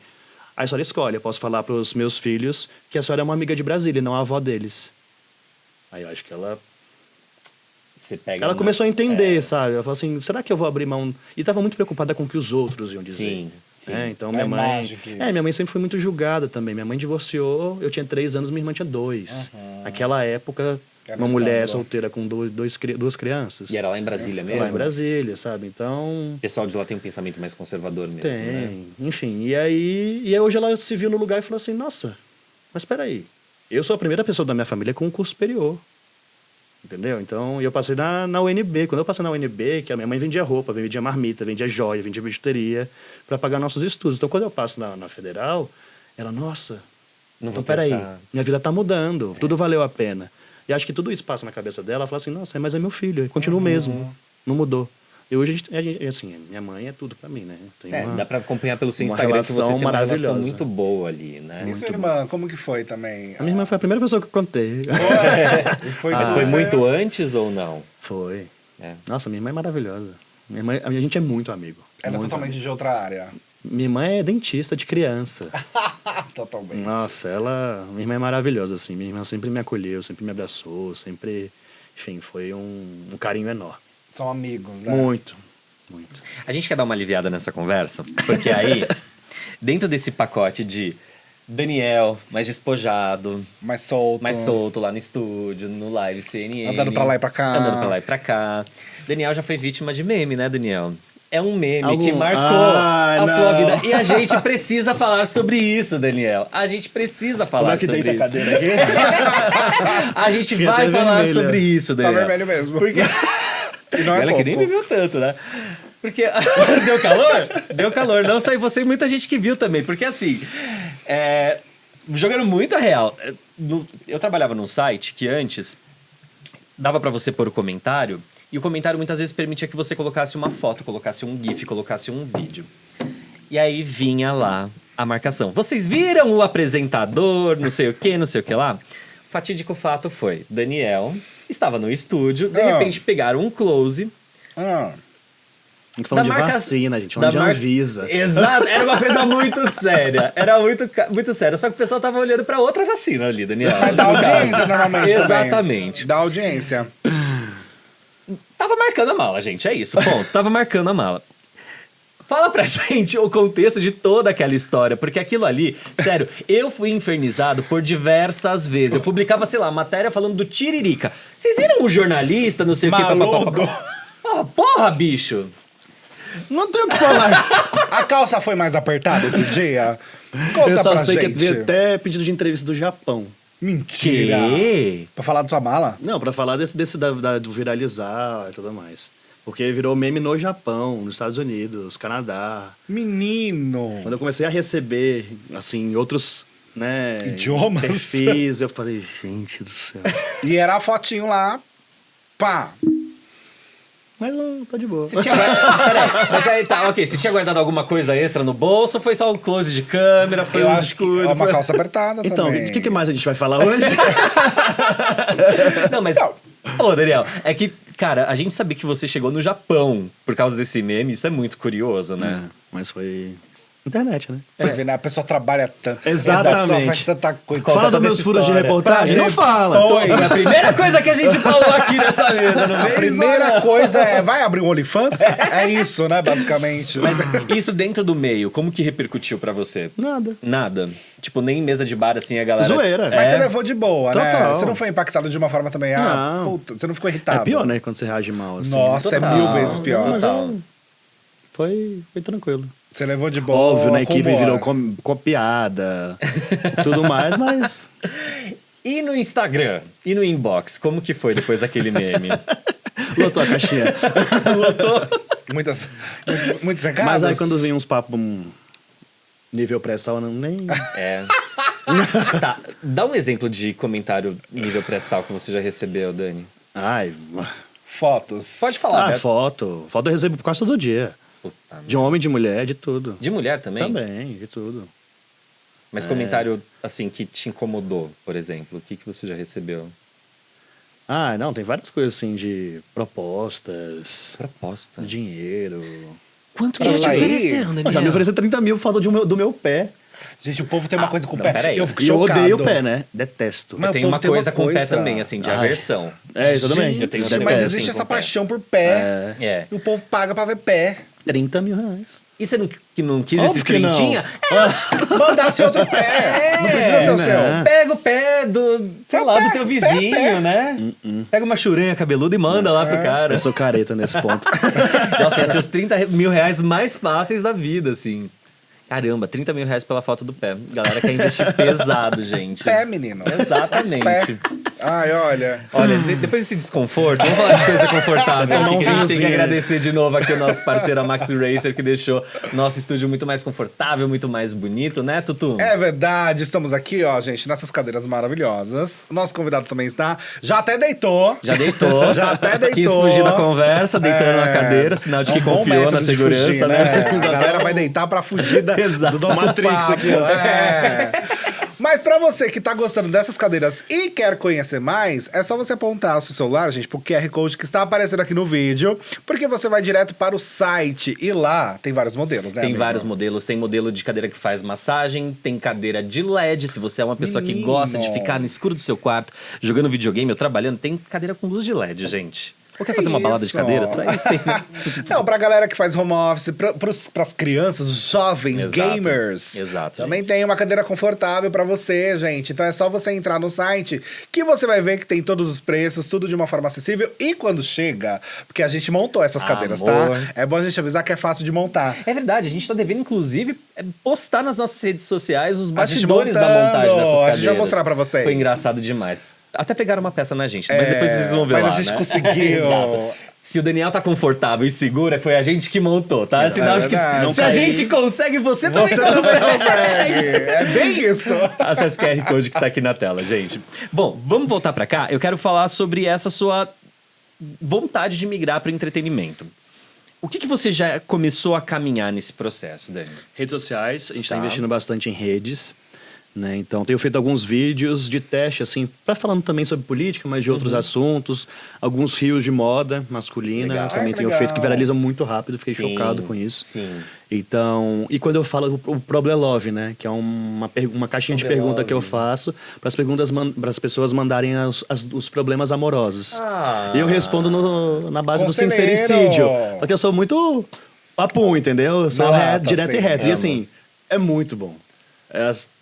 aí a senhora escolhe. Eu posso falar pros meus filhos que a senhora é uma amiga de Brasília e não a avó deles. Aí eu acho que ela... Você pega Ela começou a entender, sabe? Ela falou assim, será que eu vou abrir mão? E tava muito preocupada com o que os outros iam dizer. Sim, sim. Então minha mãe... imagem que- minha mãe sempre foi muito julgada também. Minha mãe divorciou, eu tinha 3 anos, minha irmã tinha 2. Naquela época, Era uma mulher escândalo. solteira com duas crianças. E era lá em Brasília Lá em mesmo? Brasília, sabe? Então... O pessoal de lá tem um pensamento mais conservador mesmo, Tem, né? enfim. E aí hoje ela se viu no lugar e falou assim, nossa, mas peraí, eu sou a primeira pessoa da minha família com um curso superior. Entendeu? Então, eu passei na UNB. Quando eu passei na UNB, que a minha mãe vendia roupa, vendia marmita, vendia joia, vendia bijuteria para pagar nossos estudos. Então, quando eu passo na Federal, ela, nossa, Não vou então, peraí, pensar. minha vida tá mudando, tudo valeu a pena. E acho que tudo isso passa na cabeça dela, ela fala assim, nossa, mas é meu filho, continua o mesmo, não mudou. E hoje, assim, minha mãe é tudo pra mim, né? Tem Dá pra acompanhar pelo seu uma Instagram que vocês relação têm uma relação maravilhosa. muito boa ali, né? E sua irmã, como que foi também? A minha irmã foi a primeira pessoa que eu contei. E foi Mas foi muito antes ou não? Foi. É. Nossa, minha irmã é maravilhosa. A gente é muito amigo. Era muito totalmente de outra área. amigo. Minha irmã é dentista de criança. Totalmente. Nossa, minha irmã é maravilhosa, assim. Minha irmã sempre me acolheu, sempre me abraçou, sempre... Enfim, foi um carinho enorme. São amigos, né? Muito. A gente quer dar uma aliviada nessa conversa, porque aí, dentro desse pacote de Daniel, mais despojado, Mais solto. mais solto lá no estúdio, no live CNN. Andando pra lá e pra cá. Andando pra lá e pra cá. Daniel já foi vítima de meme, né, Daniel? É um meme que marcou Ah, a não. sua vida. E a gente precisa falar sobre isso, Daniel. A gente precisa falar sobre deita a isso. cadeira aqui? A gente Fica vai até falar vermelha. sobre isso, Tá Daniel. vermelho mesmo. Porque... E não é Ela que nem pouco. bebeu tanto, né? Porque deu calor? Deu calor. Não só você e muita gente que viu também. Porque assim, jogando muito a real. Eu trabalhava num site que antes dava pra você pôr o comentário. E o comentário muitas vezes permitia que você colocasse uma foto, colocasse um GIF, colocasse um vídeo. E aí vinha lá a marcação. Vocês viram o apresentador, não sei o que lá? Fatídico fato foi, Daniel estava no estúdio, de repente pegaram um close. Ah, Não falando de da marca- vacina, gente. da Falando de mar- Anvisa. Exato, era uma coisa muito séria. Era muito séria. Só que o pessoal tava olhando pra outra vacina ali, Daniel. mas dá no caso. audiência normalmente também. Exatamente. Dá audiência. Tava marcando a mala, gente. É isso, ponto. Tava marcando a mala. Fala pra gente o contexto de toda aquela história, porque aquilo ali, sério, eu fui infernizado por diversas vezes. Eu publicava, sei lá, matéria falando do Tiririca. Vocês viram o jornalista, não sei o que, Maluco. Ah, porra, bicho! Não tenho o que falar. A calça foi mais apertada esse dia? Conta Eu só pra sei gente. que veio até pedido de entrevista do Japão. Mentira. Que? Pra falar da sua mala? Não, pra falar do viralizar e tudo mais. Porque virou meme no Japão, nos Estados Unidos, Canadá. Menino. Quando eu comecei a receber, assim, outros, né... Idiomas. Perfis, eu falei, gente do céu. E era a fotinho lá. Pá. Mas não, tá de boa. Você tinha guardado... Peraí, mas aí tá, ok. Você tinha guardado alguma coisa extra no bolso ou foi só um close de câmera? Foi Eu um acho que escudo? é uma foi- calça apertada Então, também. o que mais a gente vai falar hoje? Não, mas... Ô, Daniel, é que, cara, a gente sabia que você chegou no Japão por causa desse meme. Isso é muito curioso, né? Mas foi internet, né? Você vê, né? A pessoa trabalha tanto. Exatamente. A pessoa faz tanta coisa. Conta Fala toda dos meus essa furos de história. reportagem? Não fala. Pois. Foi a primeira coisa que a gente falou aqui nessa mesa, não A é primeira coisa é, vai abrir um OnlyFans? É isso, né, basicamente. Mas isso dentro do meio, como que repercutiu pra você? Nada. Nada. Tipo, nem em mesa de bar, assim, a galera... Zoeira. Mas É. você levou de boa, né? Total. Você não foi impactado de uma forma também, Não. puta, você não ficou irritado. É pior, né? Quando você reage mal, assim. Nossa, Total. é 1000 vezes pior. Mas Total. foi tranquilo. Você levou de boa. Óbvio, na equipe com humor. virou copiada, tudo mais, mas... E no Instagram? E no inbox? Como que foi depois daquele meme? Lotou a caixinha. Muitos recados. Mas aí quando vem uns papos nível pré-sal, nem... É. Tá, dá um exemplo de comentário nível pré-sal que você já recebeu, Dani. Ai, Fotos. Pode falar, Beto. foto. Foto eu recebo quase todo dia. Puta De homem, de mulher, de tudo. De mulher também? Também, de tudo. Mas comentário, assim, que te incomodou, por exemplo. O que você já recebeu? Ah, não, tem várias coisas assim de propostas, Proposta. dinheiro. Quanto que eles te ofereceram, Mas já me ofereceram 30 mil por falta do meu pé. Gente, o povo tem uma coisa com o não, pé. peraí. Eu fico E eu chocado. odeio o pé, né? Detesto. Mas Tem o uma povo tem coisa uma com o pé coisa. também, assim, de Ai. aversão. É, eu também. Gente, Eu tenho um mas negócio existe assim essa com o pé. paixão por pé. É. E o povo paga pra ver pé. 30 mil reais. E você não quis Óbvio esses que não. trintinha? Mandasse outro pé. Não precisa ser o seu. né? Pega o pé do, sei lá, do teu vizinho, pé. né? Pega uma churanha cabeluda e manda lá pro cara. Eu sou careta nesse ponto. Nossa, ia ser os 30 mil reais mais fáceis da vida, assim. Caramba, 30 mil reais pela foto do pé. Galera quer investir pesado, gente. Pé, menino. Exatamente. Pé. Ai, olha. Olha, depois desse desconforto, vamos falar de coisa confortável. Tomar um Aqui, que a gente tem que vinhozinho. agradecer de novo aqui o nosso parceiro, a Max Racer, que deixou nosso estúdio muito mais confortável, muito mais bonito, né, Tutu? É verdade, estamos aqui, ó, gente, nessas cadeiras maravilhosas. O nosso convidado também está. Já até deitou. Já deitou. Já até deitou. Quis fugir da conversa, deitando na cadeira, sinal de É que um bom confiou método na de segurança, fugir, né? A galera vai deitar pra fugir Exato. do nosso Matrix papo. aqui, ó. É. Mas pra você que tá gostando dessas cadeiras e quer conhecer mais, é só você apontar o seu celular, gente, pro QR Code que está aparecendo aqui no vídeo, porque você vai direto para o site e lá tem vários modelos, né? Tem amigo? vários modelos, tem modelo de cadeira que faz massagem, tem cadeira de LED, se você é uma pessoa que gosta de ficar no escuro do seu quarto, jogando videogame ou trabalhando, tem cadeira com luz de LED, gente. Ou quer fazer uma balada de Isso. cadeiras? Faz, tem. Não, pra galera que faz home office, pras crianças, os jovens, Exato. gamers. Exato, Também tem uma cadeira confortável pra você, gente. Então é só você entrar no site que você vai ver que tem todos os preços, tudo de uma forma acessível. E quando chega, porque a gente montou essas cadeiras, Amor. tá? É bom a gente avisar que é fácil de montar. É verdade, a gente tá devendo, inclusive, postar nas nossas redes sociais os A gente bastidores da montando, montagem dessas a gente cadeiras. vai mostrar pra vocês. Foi engraçado demais. Até pegaram uma peça na gente, mas depois vocês vão ver mas lá, a gente né? conseguiu. Exato. Se o Daniel tá confortável e segura, foi a gente que montou, tá? É sinal de que verdade. Não se a caí. gente consegue, você também Você também consegue. consegue. É bem isso. Acesse o QR Code que tá aqui na tela, gente. Bom, vamos voltar pra cá. Eu quero falar sobre essa sua vontade de migrar pro entretenimento. O que você já começou a caminhar nesse processo, Dani? Redes sociais, a gente está Tá. investindo bastante em redes. Né? Então, tenho feito alguns vídeos de teste, assim, para falando também sobre política, mas de outros assuntos. Alguns rios de moda masculina, Legal. também Ai, que tenho legal. feito, que viralizam muito rápido, fiquei Sim, chocado com isso. sim. Então, e quando eu falo o Problelove, né? Que é uma caixinha de Problelove. pergunta que eu faço para as pessoas mandarem os problemas amorosos. Ah. E eu respondo na base do Conselheiro. sincericídio. Só que eu sou muito papum, entendeu? Eu sou Na reto, lata, direto e sim. reto. E Amo. assim, é muito bom.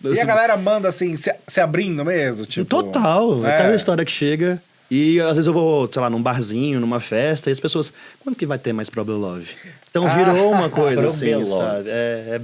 E a galera manda assim, se abrindo mesmo, tipo... Total. É. Cada história que chega. E às vezes eu vou, sei lá, num barzinho, numa festa, e as pessoas, quando que vai ter mais Problelove? Então virou uma coisa assim, Problelove. sabe? É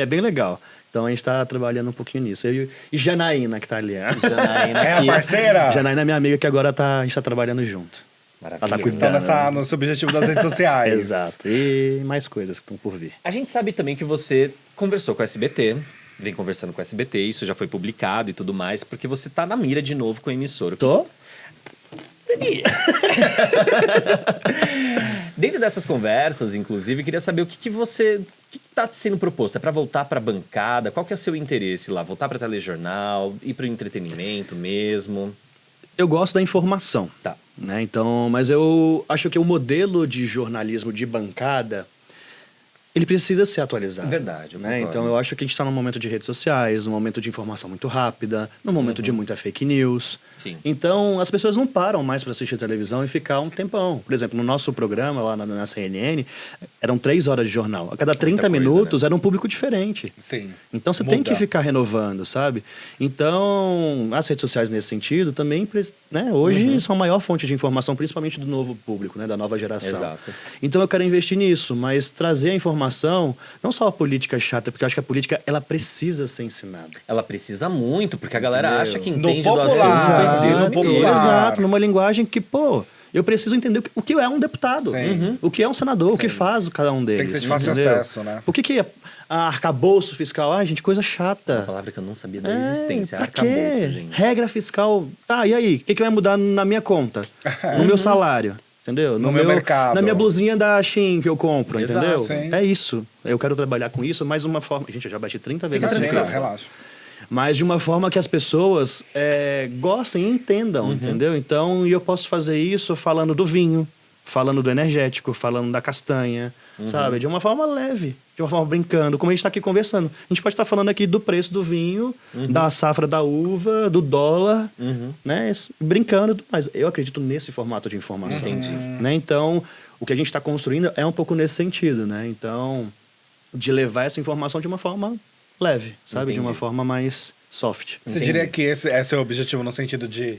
bem legal. Então a gente tá trabalhando um pouquinho nisso. Eu e Janaína, que tá ali. Janaína, É a parceira? Janaína é minha amiga que agora a gente tá trabalhando junto. Maravilhoso. Ela tá Estão cuidando. nesse objetivo das redes sociais. Exato. E mais coisas que estão por vir. A gente sabe também que você conversou com o SBT, vem conversando com o SBT, isso já foi publicado e tudo mais, porque você tá na mira de novo com a emissora. Tô? Dani. Dentro dessas conversas, inclusive, queria saber o que tá sendo proposto. É para voltar para bancada? Qual que é o seu interesse lá? Voltar para telejornal? Ir para o entretenimento mesmo? Eu gosto da informação. Tá. Né? Então, mas eu acho que o modelo de jornalismo de bancada ele precisa ser atualizado. Verdade, eu né? concordo. Então eu acho que a gente está num momento de redes sociais, num momento de informação muito rápida, num momento de muita fake news. Sim. Então as pessoas não param mais para assistir televisão e ficar um tempão. Por exemplo, no nosso programa lá na CNN, eram 3 horas de jornal. A cada 30 coisa, minutos era um público diferente. Sim. Então você tem Muda. que ficar renovando, sabe? Então, as redes sociais nesse sentido também, né, hoje são a maior fonte de informação, principalmente do novo público, né, da nova geração. Exato. Então eu quero investir nisso, mas trazer a informação, não só a política chata, porque eu acho que a política ela precisa ser ensinada. Ela precisa muito, porque a galera Entendeu? acha que No entende do popular. assunto. Deus Deus no me livre. popular. Exato, numa linguagem que, pô, eu preciso entender o que é um deputado, Sim. o que é um senador, o que Sim. faz cada um deles. Tem que ser de fácil entendeu? acesso, né? Por que arcabouço fiscal? Ai, gente, coisa Uma chata. palavra que eu não sabia da existência. Pra Arcabouço, quê? gente. Regra fiscal. Tá, e aí? O que vai mudar na minha conta? No meu salário? Entendeu? No meu mercado. Na minha blusinha da Shein que eu compro, Exato, entendeu? sim. É isso. Eu quero trabalhar com isso, mas uma forma... Gente, eu já bati 30 vezes Fica nesse tranquilo. microfone. Relaxa. Mas de uma forma que as pessoas gostem e entendam, entendeu? Então, e eu posso fazer isso falando do vinho, falando do energético, falando da castanha, sabe? De uma forma leve, de uma forma brincando, como a gente está aqui conversando. A gente pode estar falando aqui do preço do vinho, da safra da uva, do dólar, né? Brincando, mas eu acredito nesse formato de informação. Entendi. Né? Então, o que a gente está construindo é um pouco nesse sentido, né? Então, de levar essa informação de uma forma leve, sabe? De uma Entendi. forma mais soft. Você Entendi. diria que esse é seu objetivo no sentido de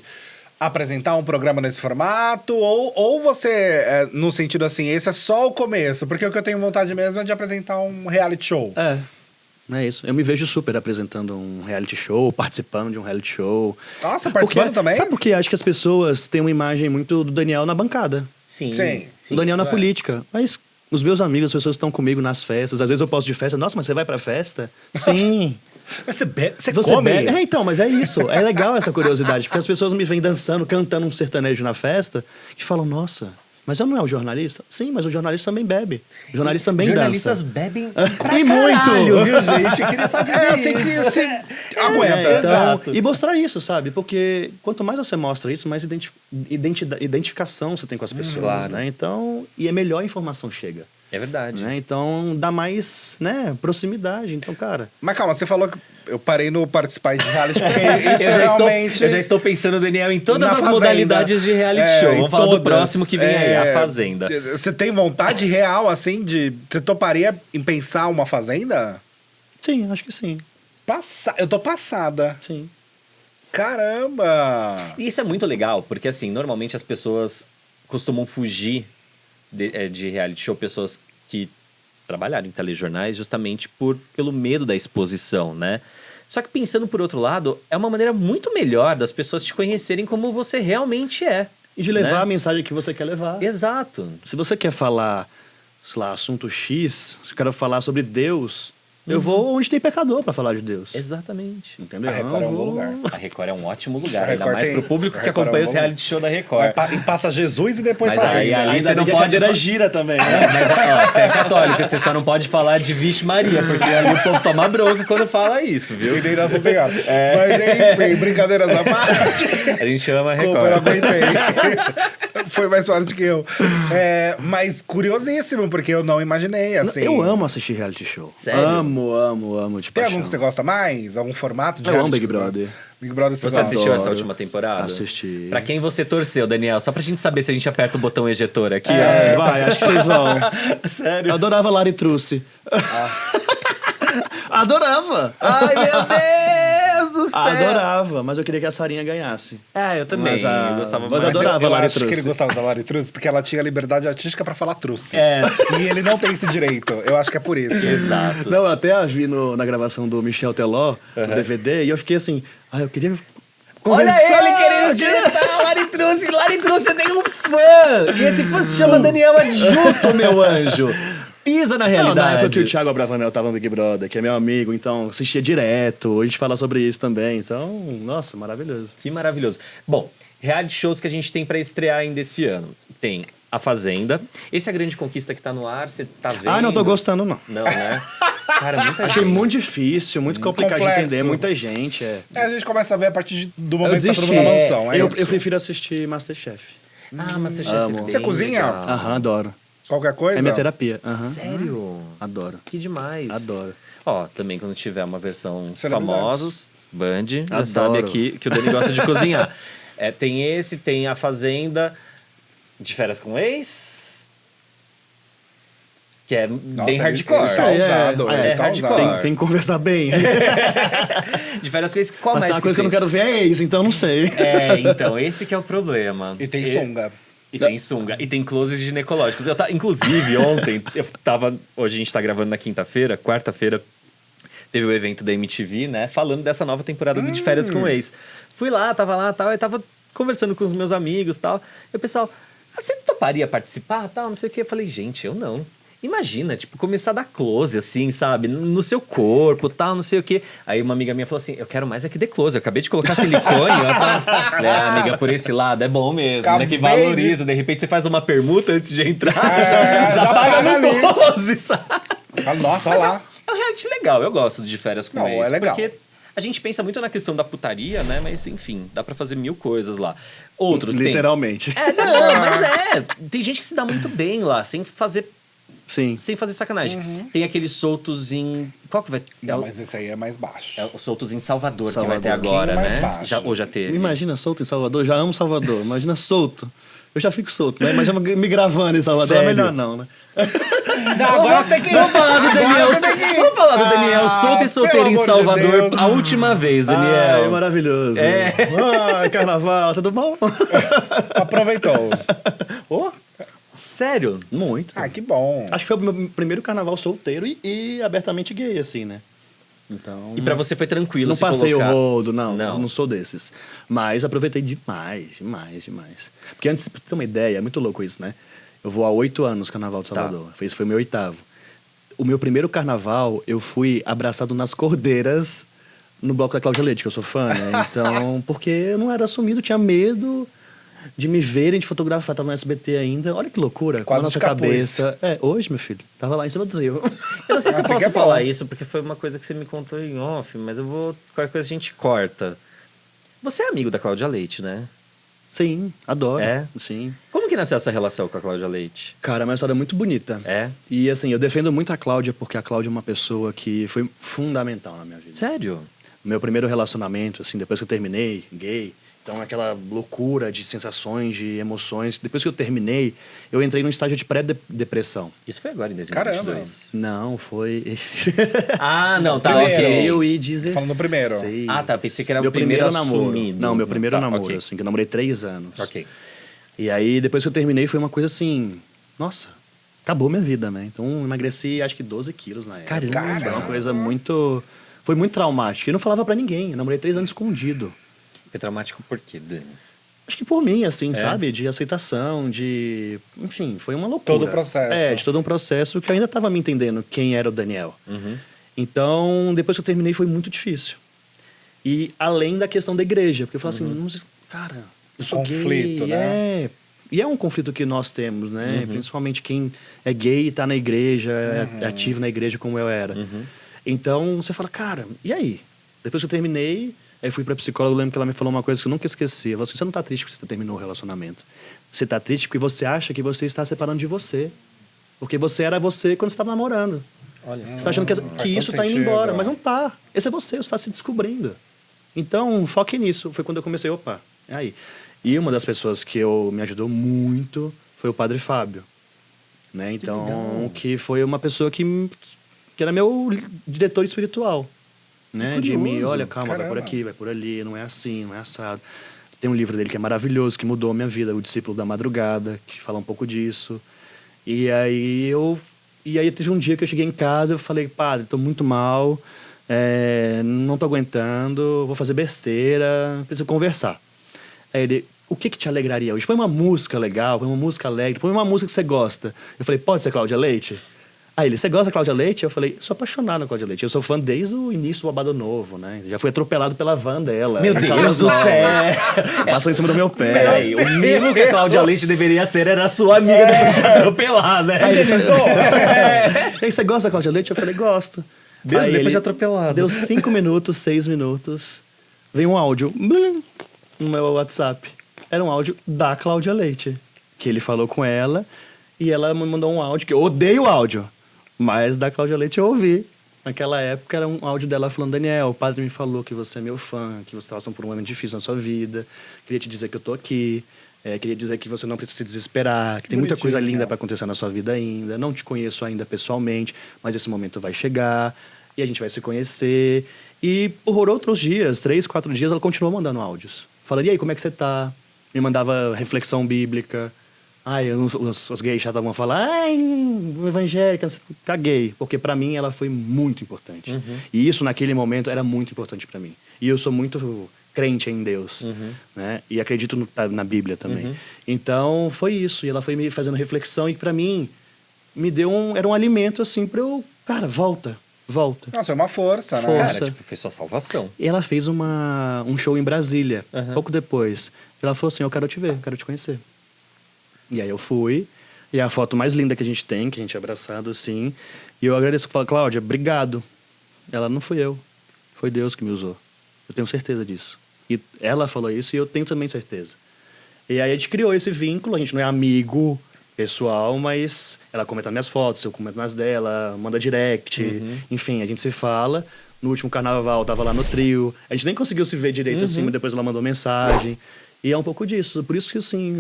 apresentar um programa nesse formato? Ou você, no sentido assim, esse é só o começo? Porque o que eu tenho vontade mesmo é de apresentar um reality show. É isso. Eu me vejo super apresentando um reality show, participando de um reality show. Nossa, participando também? Sabe por quê? Acho que as pessoas têm uma imagem muito do Daniel na bancada. Sim. Sim. O Daniel na isso é. política. Mas os meus amigos, as pessoas que estão comigo nas festas, às vezes eu posso de festa. Nossa, mas você vai pra festa? Sim. Mas você Você come? bebe? Então, mas é isso. É legal essa curiosidade, porque as pessoas me vêm dançando, cantando um sertanejo na festa e falam, nossa, mas eu não é o jornalista? Sim, mas o jornalista também bebe. O jornalista também Jornalistas dança. bebem E muito! caralho, viu, gente? Eu queria só dizer assim que isso. você aguenta. Então, Exato. e mostrar isso, sabe? Porque quanto mais você mostra isso, mais identificação você tem com as pessoas, claro. né? Então, e é melhor a informação chega. É verdade. Né? Então, dá mais, né, proximidade. Então, cara... Mas calma, você falou que eu parei no participar de reality porque isso Eu já estou pensando, Daniel, em todas na as Fazenda. modalidades de reality show. em Vamos falar do todas. próximo que vem aí, a Fazenda. Você tem vontade real, assim, de... Você toparia em pensar uma Fazenda? Sim, acho que sim. Eu tô passada. Sim. Caramba! E isso é muito legal, porque assim, normalmente as pessoas costumam fugir de reality show, pessoas que trabalharam em telejornais justamente pelo medo da exposição, né? Só que pensando por outro lado, é uma maneira muito melhor das pessoas te conhecerem como você realmente é. E de levar né? a mensagem que você quer levar. Exato. Se você quer falar, sei lá, assunto X, se eu quero falar sobre Deus, eu vou onde tem pecador pra falar de Deus. Exatamente. Entendeu? A Record é um bom lugar. A Record é um ótimo lugar, A ainda Record mais tem- pro público a que Record é acompanha um os bom reality show da Record. E passa Jesus e depois Mas Fazenda. aí ali Ainda você não bem que a pode cadeira gira também, né? Mas ó, você é católico, você só não pode falar de Vixe Maria, porque ali o povo toma bronca quando fala isso, viu? E nem Nossa Senhora. Mas enfim, brincadeiras à parte. A gente chama Desculpa, eu não Record. aguentei. Foi mais forte que eu. Mas curiosíssimo, porque eu não imaginei, assim. Eu amo assistir reality show. Sério? Amo de Tem paixão. algum que você gosta mais? Algum formato de Eu amo reality Big que você Brother. gosta? Big Brother Você gosta? assistiu essa Adoro. última temporada? Assisti. Pra quem você torceu, Daniel? Só pra gente saber se a gente aperta o botão ejetor aqui, Vai, acho que vocês vão. Sério? Eu adorava Lari Truce. Adorava! Ai, meu Deus do céu! Adorava, mas eu queria que a Sarinha ganhasse. Ah, eu também. Mas eu gostava mas mais. eu adorava eu Lari acho que ele Truce. gostava da Lari Truce porque ela tinha liberdade artística pra falar truce. É. E ele não tem esse direito. Eu acho que é por isso. Exato. Não, eu até a vi na gravação do Michel Teló, no DVD, e eu fiquei assim, eu queria Olha conversar. ele querendo diretar Lari Truce. Lari Truce tem um fã. E esse fã se chama Daniel Adjuto, meu anjo. Pisa na Não, realidade. na época que o Thiago Abravanel tava no Big Brother, que é meu amigo, então assistia direto, a gente fala sobre isso também, então, nossa, maravilhoso. Que maravilhoso. Bom, reality shows que a gente tem pra estrear ainda esse ano. Tem A Fazenda. Esse é a grande conquista que tá no ar, você tá vendo? Não tô gostando não. Não, né? Cara, muita Achei gente. muito difícil, muito complicado complexo. de entender, muita gente, A gente começa a ver a partir do Eu momento que tá todo desisti. mundo na mansão. É eu isso. prefiro assistir Masterchef. Ah, Masterchef Amo. é bem Você cozinha? legal. Aham, adoro. Qualquer coisa? É minha terapia. Aham. Sério? Adoro. Que demais. Adoro. Ó, também quando tiver uma versão Celebridades. famosos, Band, já Adoro. sabe aqui que o Dani gosta de cozinhar. Tem esse, tem A Fazenda, De Férias com Ex, que é bem hardcore. Ele tá ousado. É, ele tá hardcore. ousado. Tem que conversar bem. De Férias com Ex, qual Mas mais tem uma coisa que eu não quero ver é ex, então não sei. Então, esse que é o problema. E tem sunga. E tem sunga. E tem closes ginecológicos. Inclusive, ontem, hoje a gente tá gravando na quinta-feira, quarta-feira, teve o evento da MTV, né? Falando dessa nova temporada do De Férias com Ex. Fui lá, tava lá, tal, e tava conversando com os meus amigos e tal. E o pessoal, você toparia participar, tal, não sei o quê. Eu falei, gente, eu não. Imagina, tipo, começar a dar close, assim, sabe? No seu corpo, tal, não sei o quê. Aí uma amiga minha falou assim, eu quero mais é que dê close. Eu acabei de colocar silicone. Amiga, por esse lado é bom mesmo, né? Que valoriza. De repente você faz uma permuta antes de entrar, já paga no close, sabe? Nossa, Mas olha lá. é um reality legal, eu gosto de férias com Não, ex. é legal. Porque a gente pensa muito na questão da putaria, né? Mas enfim, dá pra fazer mil coisas lá. Outro Literalmente. não, mas tem gente que se dá muito bem lá, sem fazer Sim. sacanagem. Tem aqueles soltos em... Qual que vai... Não, mas esse aí é mais baixo. É os soltos em Salvador, Salvador. que vai ter agora, Um pouquinho né? mais baixo. Ou já teve. Imagina solto em Salvador, já amo Salvador. Imagina solto. Eu já fico solto, né? Imagina me gravando em Salvador, Sério? é melhor não, né? Não, agora você tem que ir. Vamos falar do Daniel. Agora você tem que ir. Vamos falar do Daniel solto e solteiro em pelo amor de Salvador Deus. a última vez, Daniel. Ai, maravilhoso. Ai, carnaval, tudo bom? Aproveitou. Oh, Sério? muito. Ah, que bom. Acho que foi o meu primeiro carnaval solteiro e abertamente gay, assim, né? Então... E pra você foi tranquilo Não se passei colocar... o rodo, não. Não. Não sou desses. Mas aproveitei demais. Porque antes, pra ter uma ideia, é muito louco isso, né? Eu vou há 8 anos no Carnaval de Salvador. Esse foi meu 8º. O meu primeiro carnaval, eu fui abraçado nas cordeiras no bloco da Cláudia Leite, que eu sou fã, né? Então, porque eu não era assumido, tinha medo de me verem, de fotografar. Tava no SBT ainda. Olha que loucura. Quase com a nossa de capuz. cabeça. Hoje, meu filho. Tava lá em cima do trio. Eu não sei se eu Essa aqui posso é bom. falar isso, porque foi uma coisa que você me contou em off, mas eu vou... Qualquer coisa a gente corta. Você é amigo da Cláudia Leite, né? Sim, adoro. É? Sim. Como que nasceu essa relação com a Cláudia Leite? Cara, é uma história muito bonita. É? E assim, eu defendo muito a Cláudia, porque a Cláudia é uma pessoa que foi fundamental na minha vida. Sério? Meu primeiro relacionamento, assim, depois que eu terminei, gay, então aquela loucura de sensações, de emoções. Depois que eu terminei, eu entrei num estágio de pré-depressão. Isso foi agora em 2022? Não, foi... Ah, não, tá, Primeiro. ok. 2016. Falando do primeiro. Ah, tá, pensei que era meu o primeiro namoro. assumido. Não, meu primeiro Tá, namoro, ok. assim, que eu namorei 3 anos. Ok. E aí, depois que eu terminei, foi uma coisa assim... Nossa, acabou minha vida, né? Então, eu emagreci, acho que 12 quilos na época. Caramba. Foi uma coisa muito... Foi muito traumática. Eu não falava pra ninguém. Eu namorei 3 anos escondido. Foi traumático por quê, Dani? Acho que por mim, assim, sabe? De aceitação, de... Enfim, foi uma loucura. Todo o processo. De todo um processo que eu ainda tava me entendendo quem era o Daniel. Uhum. Então, depois que eu terminei, foi muito difícil. E além da questão da igreja. Porque eu falo assim, cara, eu sou Conflito, gay. né? E é um conflito que nós temos, né? Principalmente quem é gay e tá na igreja, é ativo na igreja como eu era. Então, você fala, cara, e aí? Depois que eu terminei, aí eu fui pra psicóloga, eu lembro que ela me falou uma coisa que eu nunca esqueci. Ela falou assim, você não tá triste porque você terminou o relacionamento. Você tá triste porque você acha que você está separando de você. Porque você era você quando você estava namorando. Olha Você tá achando que todo isso tá indo sentido. embora, mas não tá. Esse é você está se descobrindo. Então, foque nisso. Foi quando eu comecei, opa, é aí. E uma das pessoas que me ajudou muito foi o Padre Fábio. Né? Então, que foi uma pessoa que era meu diretor espiritual. Né? De me, curioso. olha, calma, vai por Caramba. aqui, vai por ali, não é assim, não é assado. Tem um livro dele que é maravilhoso, que mudou a minha vida, O Discípulo da Madrugada, que fala um pouco disso. E aí teve um dia que eu cheguei em casa, eu falei, padre, tô muito mal, não tô aguentando, vou fazer besteira, preciso conversar. Aí ele, o que te alegraria hoje? Põe uma música legal, põe uma música alegre, põe uma música que você gosta. Eu falei, pode ser Cláudia Leite? Aí ele, você gosta da Cláudia Leite? Eu falei, sou apaixonado na Cláudia Leite. Eu sou fã desde o início do Babado Novo, né? Já fui atropelado pela van dela. Meu Deus do céu! Passou em cima do meu pé. Peraí, o mínimo que a Cláudia Leite deveria ser era sua amiga depois de atropelar, né? Aí você gosta da Cláudia Leite? Eu falei, gosto. Deus, Aí depois ele de atropelado. Deu 5 minutos, 6 minutos. Veio um áudio blim, no meu WhatsApp. Era um áudio da Cláudia Leite. Que ele falou com ela e ela me mandou um áudio, que eu odeio o áudio. Mas da Cláudia Leite eu ouvi. Naquela época era um áudio dela falando, Daniel, o padre me falou que você é meu fã, que você está passando por um momento difícil na sua vida. Queria te dizer que eu tô aqui. Queria dizer que você não precisa se desesperar, que tem muita coisa Bonitinho, linda né? para acontecer na sua vida ainda. Não te conheço ainda pessoalmente, mas esse momento vai chegar e a gente vai se conhecer. E por outros dias, 3, 4 dias, ela continuou mandando áudios. Falando, e aí, como é que você tá? Me mandava reflexão bíblica. Ai, os gays já estavam falando, ai, evangélica, caguei. Porque pra mim ela foi muito importante. E isso naquele momento era muito importante pra mim. E eu sou muito crente em Deus, né? E acredito na Bíblia também. Então, foi isso. E ela foi me fazendo reflexão e, pra mim, era um alimento, assim, pra eu... Cara, volta. Nossa, é uma força, né? Força. Cara, tipo, foi sua salvação. E ela fez um show em Brasília, pouco depois. E ela falou assim, eu quero te ver, eu quero te conhecer. E aí eu fui, e é a foto mais linda que a gente tem, que a gente é abraçado assim. E eu agradeço, falo, Cláudia, obrigado. Ela, não fui eu, foi Deus que me usou. Eu tenho certeza disso. E ela falou isso e eu tenho também certeza. E aí a gente criou esse vínculo, a gente não é amigo pessoal, mas ela comenta minhas fotos, eu comento nas dela, manda direct, enfim, a gente se fala. No último carnaval, tava lá no trio, a gente nem conseguiu se ver direito assim, mas depois ela mandou mensagem. E é um pouco disso, por isso que assim,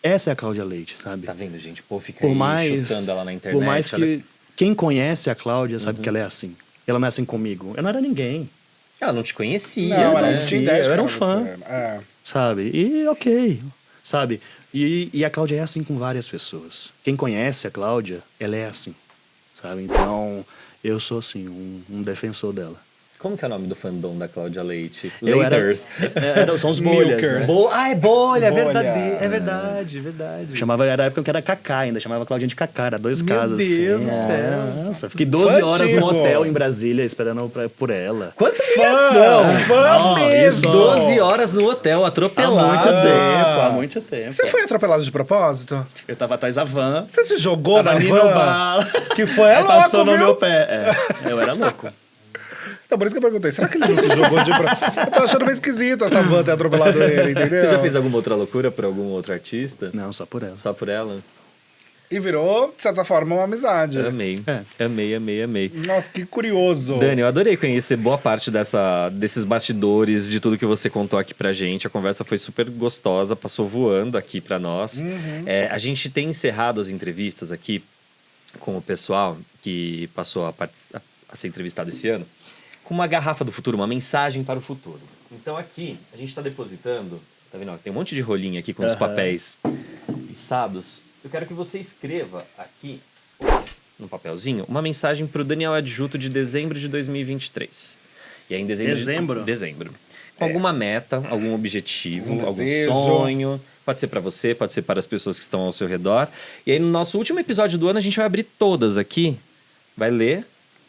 essa é a Cláudia Leite, sabe? Tá vendo, gente? Pô, fica Por aí mais, chutando ela na internet. por mais que olha. quem conhece a Cláudia sabe que ela é assim. Ela não é assim comigo, eu não era ninguém, Ela não te conhecia, Não, né? ela não tinha ideia de Eu era que um fã. você era. sabe? E ok, sabe? E a Cláudia é assim com várias pessoas. Quem conhece a Cláudia, ela é assim, sabe? Então, eu sou, assim, um defensor dela. Como que é o nome do fandom da Cláudia Leite? Eu Leiters. São os bolhas, né? Milkers. Ah, é bolha, é Bolha. verdade. É verdade, verdade. Era a época que era Cacá ainda, chamava Claudinha de Cacá, era 2 Meu casas. Deus assim. do céu. Nossa, fiquei 12 horas no Antigo. hotel em Brasília esperando por ela. Quanta humilhação! Fã Não, mesmo! isso- 12 horas no hotel, Há atropelado. muito tempo. Você foi atropelado de propósito? Eu tava atrás da van, Você se jogou tava na ali van? no bar. Que foi Aí louco, passou no viu? meu pé. Eu era louco. Então, por isso que eu perguntei, será que ele não se jogou de propósito? Eu tô achando meio esquisito essa van ter atropelado ele, entendeu? Você já fez alguma outra loucura por algum outro artista? Não, só por ela. Só por ela? E virou, de certa forma, uma amizade. Amei. É. Amei. Nossa, que curioso. Dani, eu adorei conhecer boa parte desses bastidores, de tudo que você contou aqui pra gente. A conversa foi super gostosa, passou voando aqui pra nós. A gente tem encerrado as entrevistas aqui com o pessoal que passou a ser entrevistado esse ano, com uma garrafa do futuro, uma mensagem para o futuro. Então aqui, a gente está depositando, tá vendo? Ó, tem um monte de rolinho aqui com os papéis içados. Eu quero que você escreva aqui, no papelzinho, uma mensagem para o Daniel Adjuto de dezembro de 2023. E aí em dezembro? Dezembro. Com alguma meta, algum objetivo, Um algum desejo. sonho. Pode ser para você, pode ser para as pessoas que estão ao seu redor. E aí no nosso último episódio do ano a gente vai abrir todas aqui, vai ler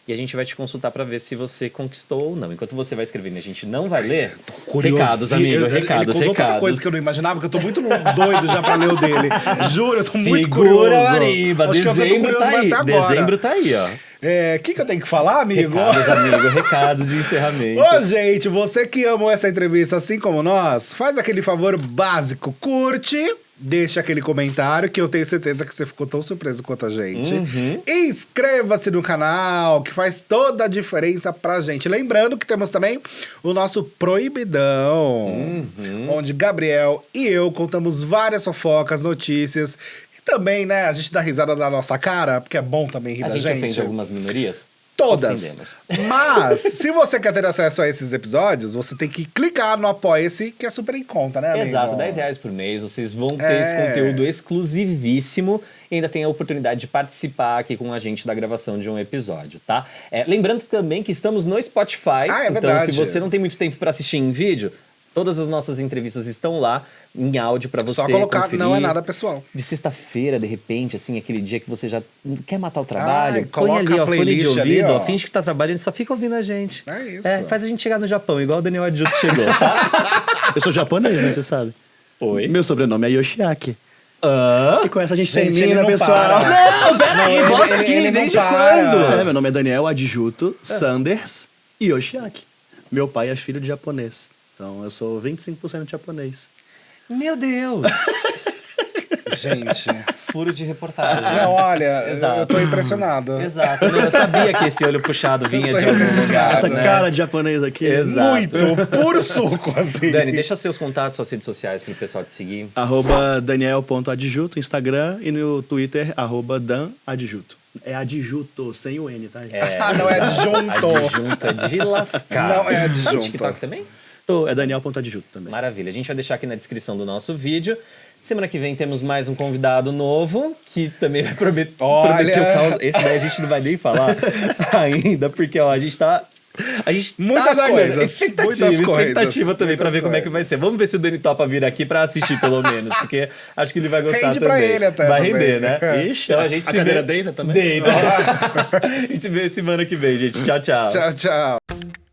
e a gente vai te consultar para ver se você conquistou ou não. Enquanto você vai escrevendo, a gente não vai ler. Recados, amigo, recados, Ele contou tanta recados. coisa que eu não imaginava, que eu tô muito doido já pra ler o dele. Juro, eu tô muito curioso. Segura a marimba, Acho que eu tô dezembro curioso tá aí. até agora. Dezembro tá aí, ó. O que eu tenho que falar, amigo? Recados, amigo, recados de encerramento. Ô, gente, você que amou essa entrevista assim como nós, faz aquele favor básico, curte, deixa aquele comentário que eu tenho certeza que você ficou tão surpreso quanto a gente. Inscreva-se no canal, que faz toda a diferença pra gente. Lembrando que temos também o nosso Proibidão, onde Gabriel e eu contamos várias fofocas, notícias. E também, né, a gente dá risada da nossa cara, porque é bom também rir A da gente ofende algumas minorias? Todas. Ofendemos. Mas, se você quer ter acesso a esses episódios, você tem que clicar no Apoia-se, que é super em conta, né, amigo? Exato, R$10 por mês. Vocês vão ter esse conteúdo exclusivíssimo e ainda tem a oportunidade de participar aqui com a gente da gravação de um episódio, tá? Lembrando também que estamos no Spotify. Ah, é então, verdade. se você não tem muito tempo para assistir em vídeo, todas as nossas entrevistas estão lá em áudio para você Só colocar, conferir. não é nada pessoal. De sexta-feira, de repente, assim, aquele dia que você já quer matar o trabalho, Ai, põe coloca ali, a ó, fone de playlist ali, ouvido, ó. ó, finge que tá trabalhando e só fica ouvindo a gente. É isso. Faz a gente chegar no Japão, igual o Daniel Adjuto chegou, tá? Eu sou japonês, né? Você sabe. Oi? Meu sobrenome é Yoshiaki. E com essa a gente Gente, ele termina, não pessoal. para. Não, peraí, Não, volta ele aqui, não desde para. quando? Meu nome é Daniel Adjuto Sanders Yoshiaki. Meu pai é filho de japonês. Então eu sou 25% japonês. Meu Deus! Gente. Furo de reportagem. Não, olha, Exato. eu tô impressionado. Exato. Eu sabia que esse olho puxado vinha Eu tô de algum impressionado. lugar, Essa né? cara de japonês aqui. Exato. Muito, puro suco, assim. Dani, deixa seus contatos, suas redes sociais pro pessoal te seguir. @daniel.adjuto, Instagram, e no Twitter, @danadjuto. É adjuto, sem o N, tá, gente? Ah, não é adjunto. Adjunto é de lascar. Não é Tá no adjunto. TikTok também? É Daniel.adjuto também. Maravilha. A gente vai deixar aqui na descrição do nosso vídeo. Semana que vem temos mais um convidado novo, que também vai prometer Olha. o caos. Esse daí a gente não vai nem falar ainda, porque ó, a gente tá A gente Muitas tá aguardando. coisas, Expectativa também pra muitas ver como é que vai ser. Vamos ver se o Dani topa vir aqui pra assistir, pelo menos, porque acho que ele vai gostar Rende também. pra ele até vai também. render, né? Ixi, Então a gente a se cadeira vê... deita também? Deita. A gente se vê semana que vem, gente. Tchau, tchau. Tchau, tchau.